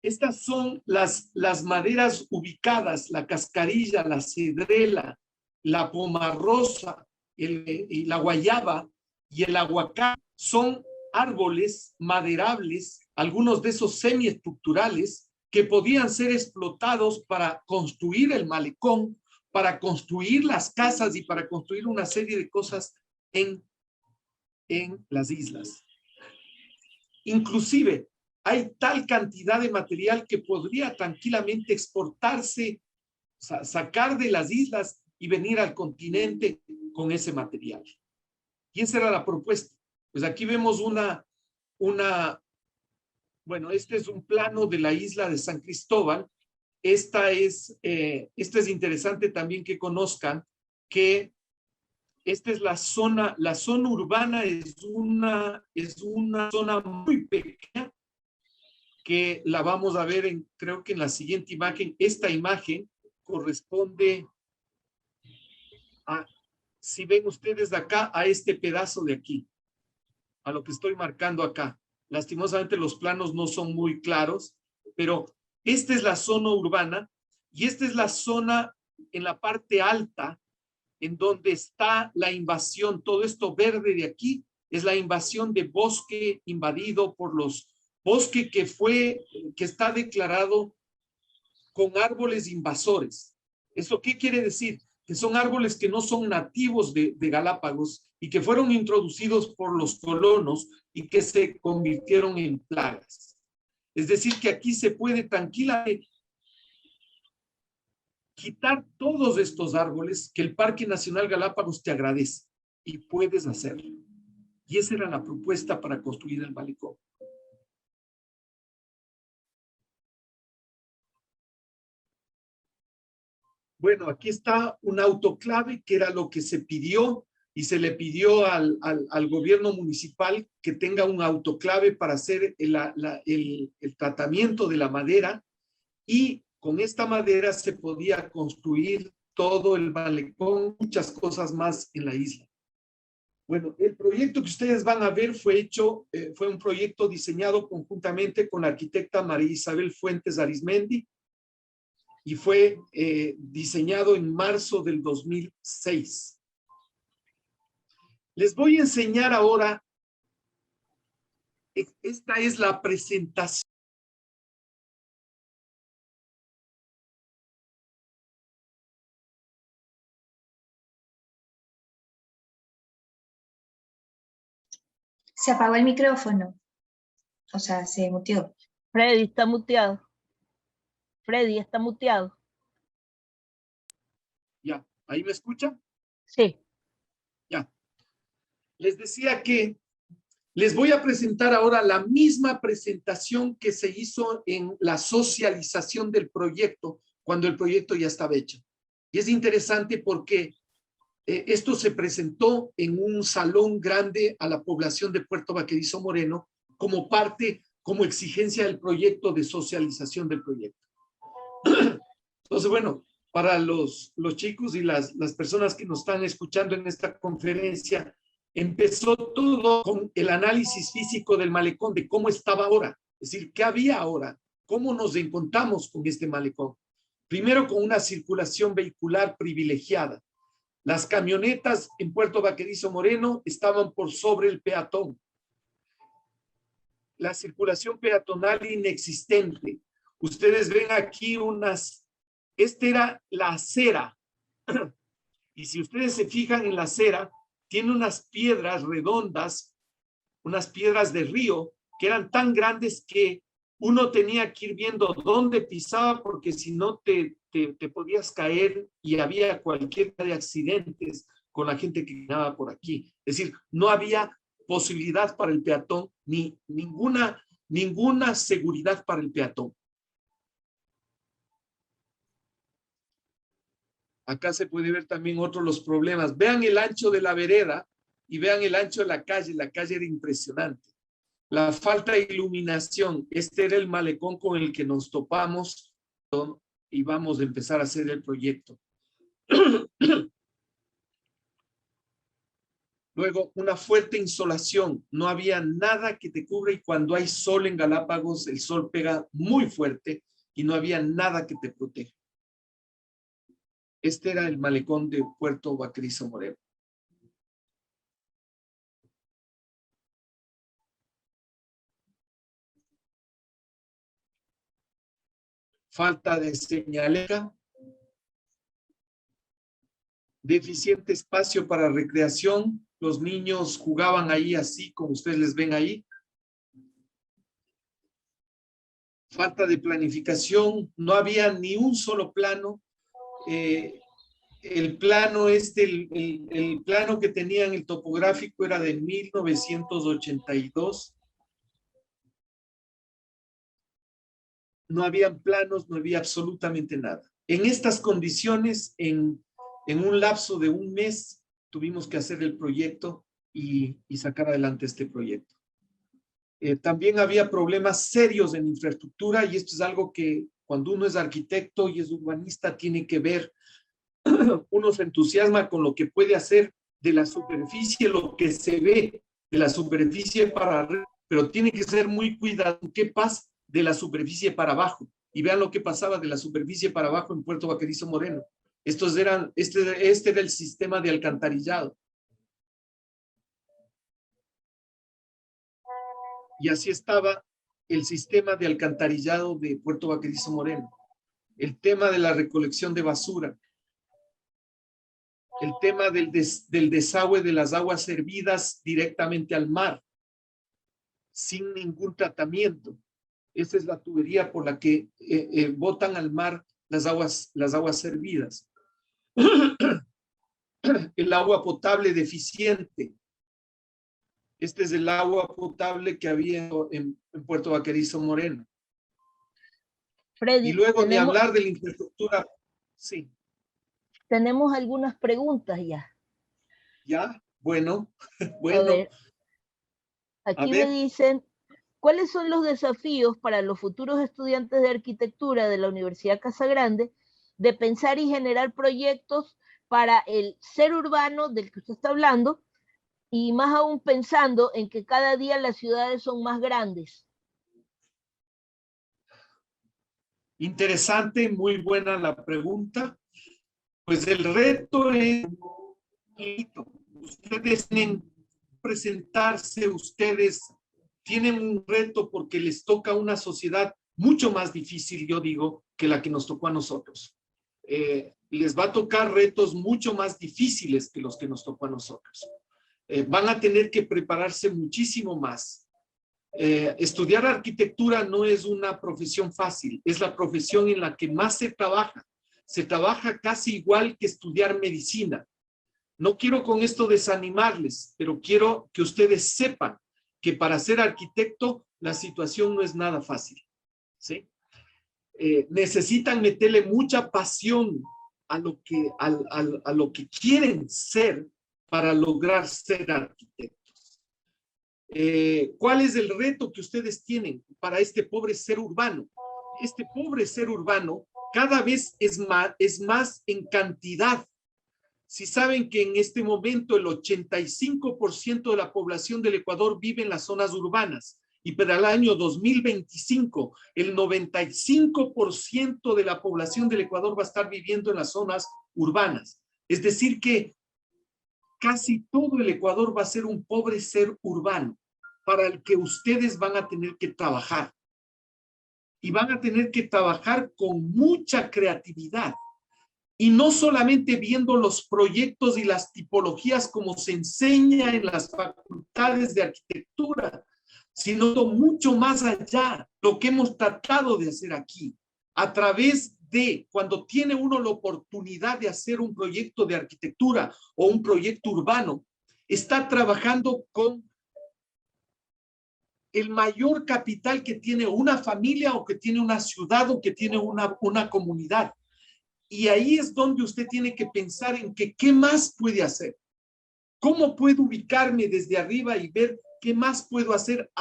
Estas son las maderas ubicadas, la cascarilla, la cedrela, la pomarrosa, y la guayaba y el aguacate. Son árboles maderables, algunos de esos semiestructurales, que podían ser explotados para construir el malecón, para construir las casas y para construir una serie de cosas en las islas. Inclusive, hay tal cantidad de material que podría tranquilamente exportarse, sacar de las islas y venir al continente con ese material. Y esa era la propuesta. Pues aquí vemos bueno, este es un plano de la isla de San Cristóbal. Esta es interesante también que conozcan que esta es la zona urbana, es una zona muy pequeña que la vamos a ver creo que en la siguiente imagen. Esta imagen corresponde si ven ustedes de acá, a este pedazo de aquí, a lo que estoy marcando acá. Lastimosamente los planos no son muy claros, pero esta es la zona urbana y esta es la zona en la parte alta en donde está la invasión. Todo esto verde de aquí es la invasión de bosque invadido por los bosques que está declarado con árboles invasores. ¿Eso qué quiere decir? Que son árboles que no son nativos de Galápagos y que fueron introducidos por los colonos y que se convirtieron en plagas. Es decir, que aquí se puede tranquilamente quitar todos estos árboles que el Parque Nacional Galápagos te agradece y puedes hacerlo. Y esa era la propuesta para construir el malecón. Bueno, aquí está un autoclave que era lo que se pidió y se le pidió al gobierno municipal que tenga un autoclave para hacer el tratamiento de la madera, y con esta madera se podía construir todo el malecón, muchas cosas más en la isla. Bueno, el proyecto que ustedes van a ver fue un proyecto diseñado conjuntamente con la arquitecta María Isabel Fuentes Arizmendi y fue diseñado en marzo del 2006. Les voy a enseñar ahora, esta es la presentación. Se apagó el micrófono. O sea, se muteó. Freddy está muteado. Freddy está muteado. Ya, ¿ahí me escuchan? Sí. Ya. Les decía que les voy a presentar ahora la misma presentación que se hizo en la socialización del proyecto, cuando el proyecto ya estaba hecho. Y es interesante porque esto se presentó en un salón grande a la población de Puerto Vaquerizo Moreno como parte, como exigencia del proyecto de socialización del proyecto. Entonces, bueno, para los chicos y las personas que nos están escuchando en esta conferencia, empezó todo con el análisis físico del malecón, de cómo estaba ahora, es decir, qué había ahora, cómo nos encontramos con este malecón. Primero, con una circulación vehicular privilegiada. Las camionetas en Puerto Vaquerizo Moreno estaban por sobre el peatón. La circulación peatonal inexistente. Ustedes ven aquí esta era la acera. Y si ustedes se fijan en la acera, tiene unas piedras redondas, unas piedras de río, que eran tan grandes que uno tenía que ir viendo dónde pisaba, porque si no te podías caer y había cualquier de accidentes con la gente que caminaba por aquí. Es decir, no había posibilidad para el peatón, ni ninguna seguridad para el peatón. Acá se puede ver también otros los problemas. Vean el ancho de la vereda y vean el ancho de la calle. La calle era impresionante. La falta de iluminación. Este era el malecón con el que nos topamos y vamos a empezar a hacer el proyecto. Luego, una fuerte insolación. No había nada que te cubra, y cuando hay sol en Galápagos, el sol pega muy fuerte y no había nada que te proteja. Este era el malecón de Puerto Vaquerizo Moreno. Falta de señalética, deficiente espacio para recreación. Los niños jugaban ahí así, como ustedes les ven ahí. Falta de planificación, no había ni un solo plano. El plano el plano que tenían, el topográfico, era de 1982. No habían planos, no había absolutamente nada. En estas condiciones, en un lapso de un mes, tuvimos que hacer el proyecto y sacar adelante este proyecto. También había problemas serios en infraestructura, y esto es algo que cuando uno es arquitecto y es urbanista tiene que ver. Uno se entusiasma con lo que puede hacer de la superficie, lo que se ve de la superficie para arriba, pero tiene que ser muy cuidadoso. ¿Qué pasa de la superficie para abajo? Y vean lo que pasaba de la superficie para abajo en Puerto Vaquerizo Moreno. Este era el sistema de alcantarillado. Y así estaba el sistema de alcantarillado de Puerto Vaquerizo Moreno. El tema de la recolección de basura. El tema del desagüe de las aguas servidas directamente al mar, sin ningún tratamiento. Esa es la tubería por la que botan al mar las aguas servidas, el agua potable deficiente. Este es el agua potable que había en Puerto Vaquerizo Moreno. Freddy, Y luego de hablar de la infraestructura, sí. Tenemos algunas preguntas ya. ¿Ya? Bueno, A ver, aquí me dicen, ¿cuáles son los desafíos para los futuros estudiantes de arquitectura de la Universidad Casagrande de pensar y generar proyectos para el ser urbano del que usted está hablando, y más aún pensando en que cada día las ciudades son más grandes? Interesante, muy buena la pregunta. Pues el reto es, ustedes tienen que presentarse, ustedes tienen un reto porque les toca una sociedad mucho más difícil, yo digo, que la que nos tocó a nosotros. Les va a tocar retos mucho más difíciles que los que nos tocó a nosotros. Van a tener que prepararse muchísimo más. Estudiar arquitectura no es una profesión fácil, es la profesión en la que más se trabaja. Se trabaja casi igual que estudiar medicina. No quiero con esto desanimarles, pero quiero que ustedes sepan que para ser arquitecto la situación no es nada fácil, ¿sí? Necesitan meterle mucha pasión a lo que quieren ser para lograr ser arquitectos. ¿Cuál es el reto que ustedes tienen para este pobre ser urbano? Este pobre ser urbano cada vez es más en cantidad. Si saben que en este momento el 85% de la población del Ecuador vive en las zonas urbanas, y para el año 2025 el 95% de la población del Ecuador va a estar viviendo en las zonas urbanas. Es decir que casi todo el Ecuador va a ser un pobre ser urbano para el que ustedes van a tener que trabajar. Y van a tener que trabajar con mucha creatividad. Y no solamente viendo los proyectos y las tipologías como se enseña en las facultades de arquitectura, sino mucho más allá, lo que hemos tratado de hacer aquí, a través de cuando tiene uno la oportunidad de hacer un proyecto de arquitectura o un proyecto urbano, está trabajando con el mayor capital que tiene una familia o que tiene una ciudad o que tiene una comunidad. Y ahí es donde usted tiene que pensar en que qué más puede hacer. ¿Cómo puedo ubicarme desde arriba y ver qué más puedo hacer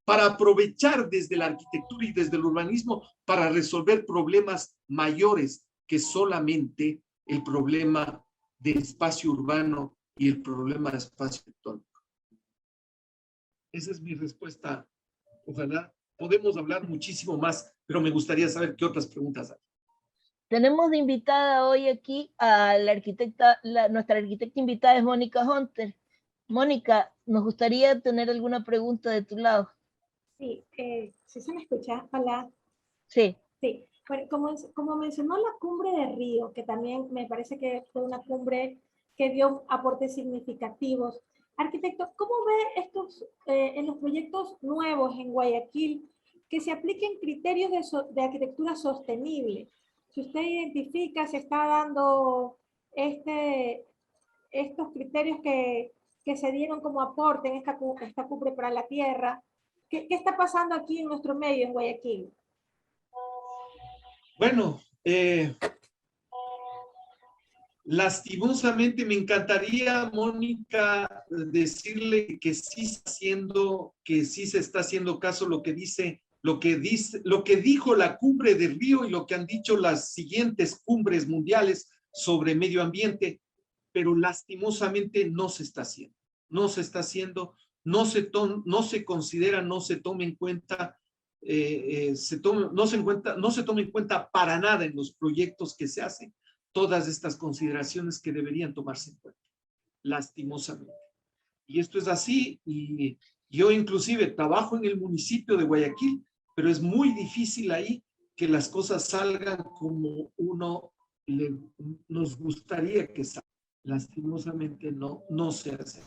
para aprovechar desde la arquitectura y desde el urbanismo para resolver problemas mayores que solamente el problema de espacio urbano y el problema de espacio arquitectónico? Esa es mi respuesta. Ojalá podemos hablar muchísimo más, pero me gustaría saber qué otras preguntas hay. Tenemos de invitada hoy aquí a la arquitecta, nuestra arquitecta invitada es Mónica Hunter. Mónica, nos gustaría tener alguna pregunta de tu lado. Sí, ¿sí se me escucha? Hola. Sí. Sí, bueno, como mencionó la cumbre de Río, que también me parece que fue una cumbre que dio aportes significativos. Arquitecto, ¿cómo ve estos, en los proyectos nuevos en Guayaquil, que se apliquen criterios de arquitectura sostenible? Si usted identifica, se está dando estos criterios que se dieron como aporte en esta cumbre para la tierra, ¿qué está pasando aquí en nuestro medio, en Guayaquil? Bueno, lastimosamente me encantaría, Mónica, decirle que sí se está haciendo caso lo que dijo la cumbre de Río y lo que han dicho las siguientes cumbres mundiales sobre medio ambiente, pero lastimosamente no se está haciendo. No se está haciendo, no se considera, no se toma en cuenta, no se toma en cuenta para nada en los proyectos que se hacen todas estas consideraciones que deberían tomarse en cuenta, lastimosamente. Y esto es así, y yo inclusive trabajo en el municipio de Guayaquil, pero es muy difícil ahí que las cosas salgan como nos gustaría que salgan. Lastimosamente no se hace.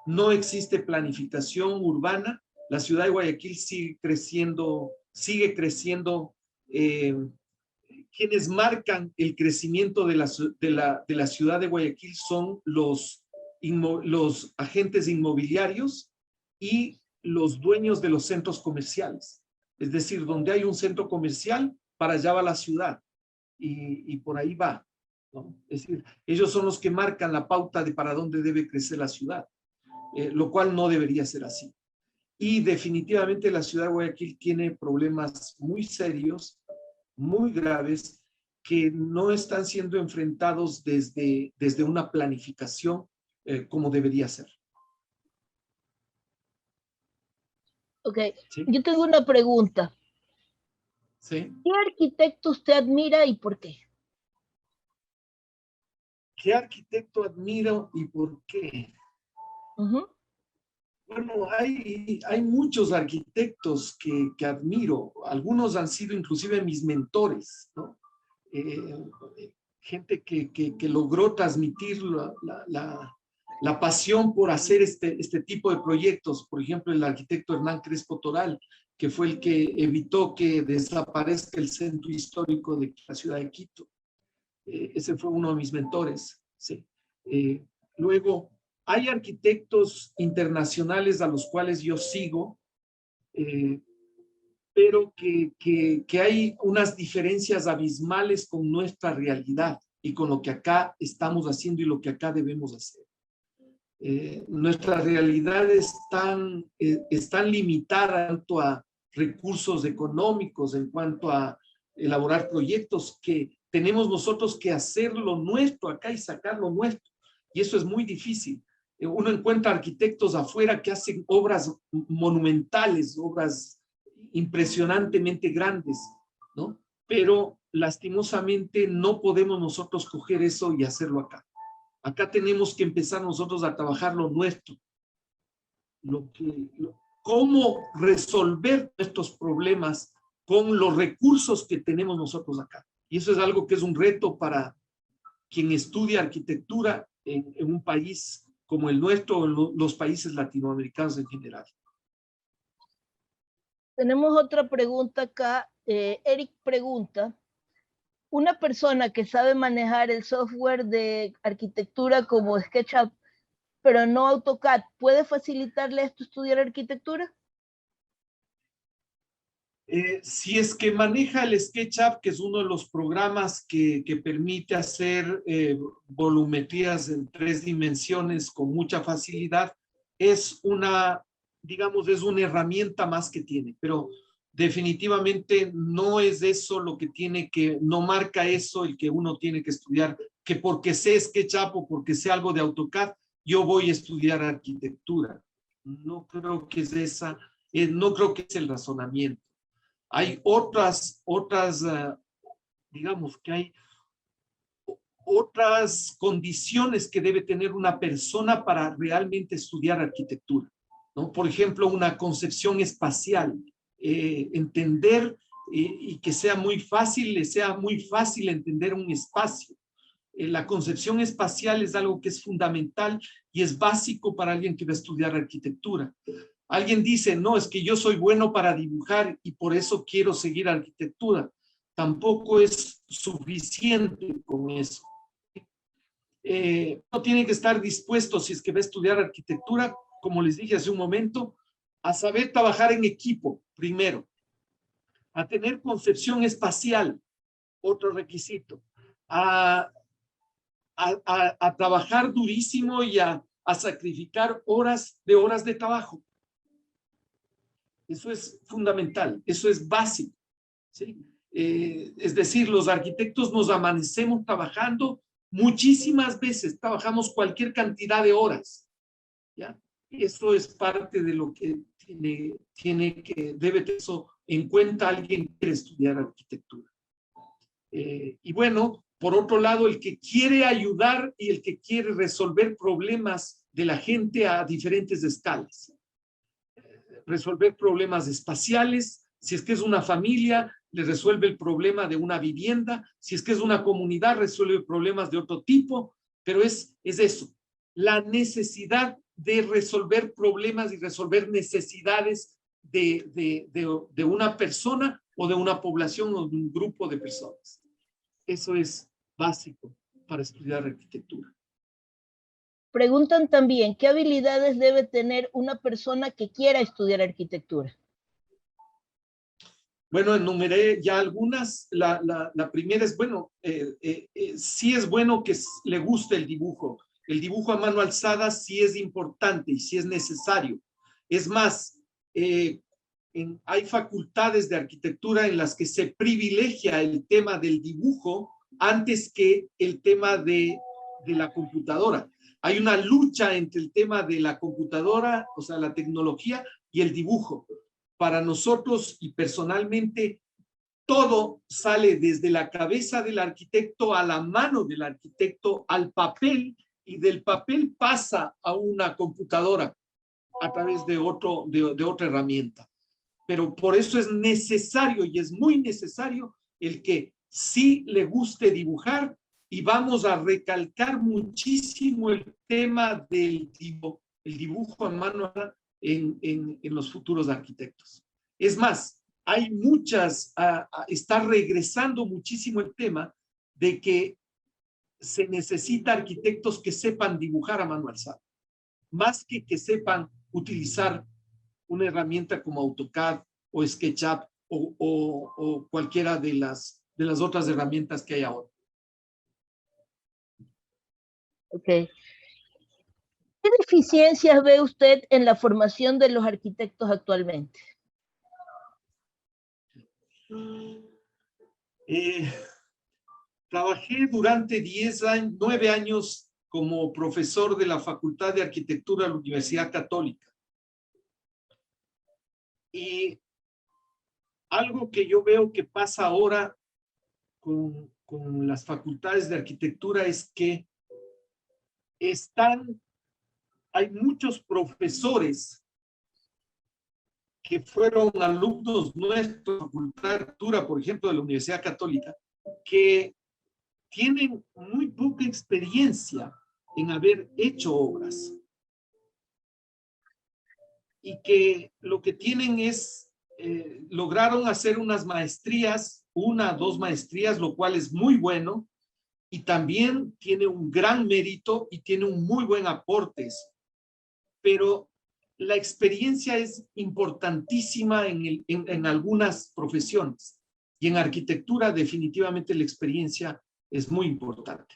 No existe planificación urbana. La ciudad de Guayaquil sigue creciendo quienes marcan el crecimiento de la ciudad de Guayaquil son los agentes inmobiliarios y los dueños de los centros comerciales. Es decir, donde hay un centro comercial, para allá va la ciudad y por ahí va, ¿no? Es decir, ellos son los que marcan la pauta de para dónde debe crecer la ciudad, lo cual no debería ser así. Y definitivamente la ciudad de Guayaquil tiene problemas muy serios, muy graves, que no están siendo enfrentados desde una planificación como debería ser. Ok, ¿Sí? yo tengo una pregunta. ¿Sí? ¿Qué arquitecto usted admira y por qué? ¿Qué arquitecto admiro y por qué? Bueno, hay muchos arquitectos que admiro. Algunos han sido inclusive mis mentores, ¿no? Gente que logró transmitir la pasión por hacer este tipo de proyectos. Por ejemplo, el arquitecto Hernán Crespo Toral, que fue el que evitó que desaparezca el centro histórico de la ciudad de Quito. Ese fue uno de mis mentores, sí. Luego, hay arquitectos internacionales a los cuales yo sigo, pero que hay unas diferencias abismales con nuestra realidad y con lo que acá estamos haciendo y lo que acá debemos hacer. Nuestra realidad es tan limitada en cuanto a recursos económicos, en cuanto a elaborar proyectos, que tenemos nosotros que hacer lo nuestro acá y sacar lo nuestro. Y eso es muy difícil. Uno encuentra arquitectos afuera que hacen obras monumentales, obras impresionantemente grandes, ¿no? Pero lastimosamente no podemos nosotros coger eso y hacerlo acá. Acá tenemos que empezar nosotros a trabajar lo nuestro. Cómo resolver estos problemas con los recursos que tenemos nosotros acá. Y eso es algo que es un reto para quien estudia arquitectura en un país como el nuestro, o en los países latinoamericanos en general. Tenemos otra pregunta acá. Eric pregunta, ¿una persona que sabe manejar el software de arquitectura como SketchUp, pero no AutoCAD, puede facilitarle esto estudiar arquitectura? Si es que maneja el SketchUp, que es uno de los programas que permite hacer volumetrías en 3 dimensiones con mucha facilidad, es una herramienta más que tiene, pero definitivamente no es eso lo que no marca eso el que uno tiene que estudiar, que porque sé SketchUp o porque sé algo de AutoCAD, yo voy a estudiar arquitectura. No creo que es no creo que es el razonamiento. Hay digamos que hay otras condiciones que debe tener una persona para realmente estudiar arquitectura, ¿no? Por ejemplo, una concepción espacial, entender y que sea muy fácil entender un espacio. La concepción espacial es algo que es fundamental y es básico para alguien que va a estudiar arquitectura. Alguien dice, no, es que yo soy bueno para dibujar y por eso quiero seguir arquitectura. Tampoco es suficiente con eso. No tiene que estar dispuesto, si es que va a estudiar arquitectura, como les dije hace un momento, a saber trabajar en equipo, primero. A tener concepción espacial, otro requisito. A trabajar durísimo y a sacrificar horas de trabajo. Eso es fundamental, eso es básico, ¿sí? Es decir, los arquitectos nos amanecemos trabajando muchísimas veces, trabajamos cualquier cantidad de horas, ¿ya? Y eso es parte de lo que debe tener eso en cuenta alguien que quiere estudiar arquitectura. Y bueno, por otro lado, el que quiere ayudar y el que quiere resolver problemas de la gente a diferentes escalas. Resolver problemas espaciales, si es que es una familia, le resuelve el problema de una vivienda, si es que es una comunidad, resuelve problemas de otro tipo, pero es eso, la necesidad de resolver problemas y resolver necesidades de una persona o de una población o de un grupo de personas. Eso es básico para estudiar arquitectura. Preguntan también, ¿qué habilidades debe tener una persona que quiera estudiar arquitectura? Bueno, enumeré ya algunas. La primera es, bueno, sí es bueno que le guste el dibujo. El dibujo a mano alzada sí es importante y sí es necesario. Es más, hay facultades de arquitectura en las que se privilegia el tema del dibujo antes que el tema de la computadora. Hay una lucha entre el tema de la computadora, o sea, la tecnología y el dibujo. Para nosotros y personalmente, todo sale desde la cabeza del arquitecto a la mano del arquitecto, al papel, y del papel pasa a una computadora a través de otra herramienta. Pero por eso es necesario y es muy necesario el que sí le guste dibujar, y vamos a recalcar muchísimo el tema del dibujo, el dibujo a mano en los futuros arquitectos. Es más, hay muchas, está regresando muchísimo el tema de que se necesita arquitectos que sepan dibujar a mano alzada, más que sepan utilizar una herramienta como AutoCAD o SketchUp o cualquiera de las otras herramientas que hay ahora. Ok. ¿Qué deficiencias ve usted en la formación de los arquitectos actualmente? Trabajé durante 9 años como profesor de la Facultad de Arquitectura de la Universidad Católica. Y algo que yo veo que pasa ahora con las facultades de arquitectura es que hay muchos profesores que fueron alumnos nuestros de la Facultad de Arquitectura, por ejemplo, de la Universidad Católica, que tienen muy poca experiencia en haber hecho obras y que lo que tienen es, lograron hacer unas maestrías, 1 o 2 maestrías, lo cual es muy bueno, y también tiene un gran mérito y tiene un muy buen aporte. Pero la experiencia es importantísima en algunas profesiones, y en arquitectura definitivamente la experiencia es muy importante.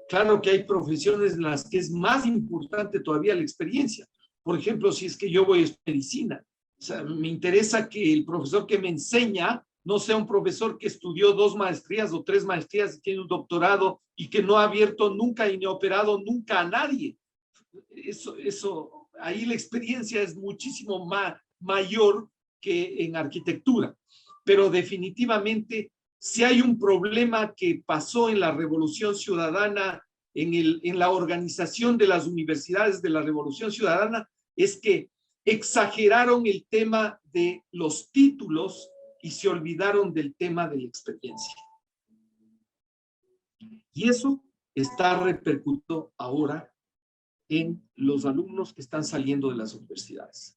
Claro que hay profesiones en las que es más importante todavía la experiencia. Por ejemplo, si es que yo voy a estudiar medicina, o sea, me interesa que el profesor que me enseña no sea un profesor que estudió 2 maestrías o 3 maestrías y tiene un doctorado y que no ha abierto nunca y ni ha operado nunca a nadie. Ahí la experiencia es muchísimo mayor que en arquitectura. Pero definitivamente, si hay un problema que pasó en la Revolución Ciudadana, en la organización de las universidades de la Revolución Ciudadana, es que exageraron el tema de los títulos y se olvidaron del tema de la experiencia. Y eso está repercutiendo ahora en los alumnos que están saliendo de las universidades.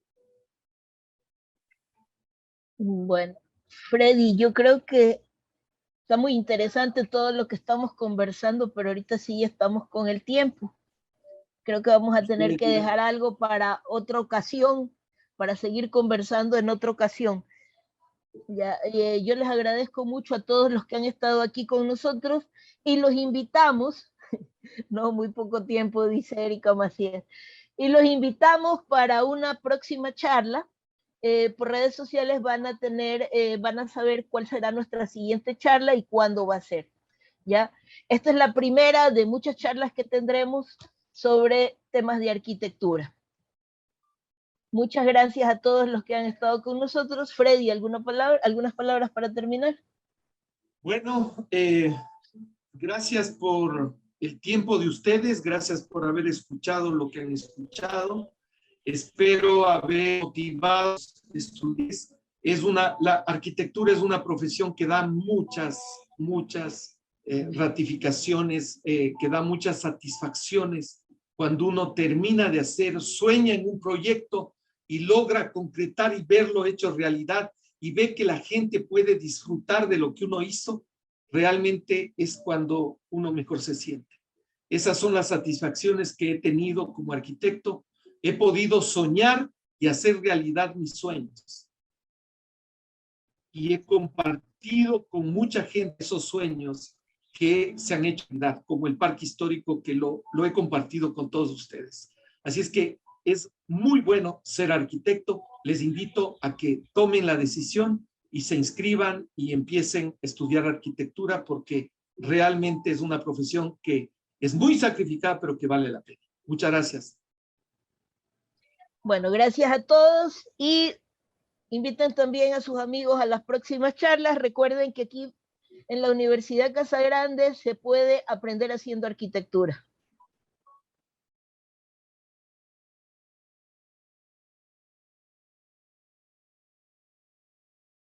Bueno, Freddy, yo creo que está muy interesante todo lo que estamos conversando, pero ahorita sí ya estamos con el tiempo. Creo que vamos a tener que dejar algo para otra ocasión, para seguir conversando en otra ocasión. Ya, yo les agradezco mucho a todos los que han estado aquí con nosotros y los invitamos, no muy poco tiempo, dice Erika Macías, y los invitamos para una próxima charla. Por redes sociales van a saber cuál será nuestra siguiente charla y cuándo va a ser. ¿Ya? Esta es la primera de muchas charlas que tendremos sobre temas de arquitectura. Muchas gracias a todos los que han estado con nosotros. Freddy, algunas palabras para terminar. Bueno, gracias por el tiempo de ustedes, gracias por haber escuchado lo que han escuchado. Espero haber motivado a los estudiantes. La arquitectura es una profesión que da muchas ratificaciones, que da muchas satisfacciones. Cuando uno termina de hacer, sueña en un proyecto y logra concretar y verlo hecho realidad y ve que la gente puede disfrutar de lo que uno hizo, realmente es cuando uno mejor se siente. Esas son las satisfacciones que he tenido como arquitecto. He podido soñar y hacer realidad mis sueños. Y he compartido con mucha gente esos sueños que se han hecho realidad, como el parque histórico que lo he compartido con todos ustedes. Así es que es muy bueno ser arquitecto. Les invito a que tomen la decisión y se inscriban y empiecen a estudiar arquitectura, porque realmente es una profesión que es muy sacrificada, pero que vale la pena. Muchas gracias. Bueno, gracias a todos y inviten también a sus amigos a las próximas charlas. Recuerden que aquí en la Universidad Casagrande se puede aprender haciendo arquitectura.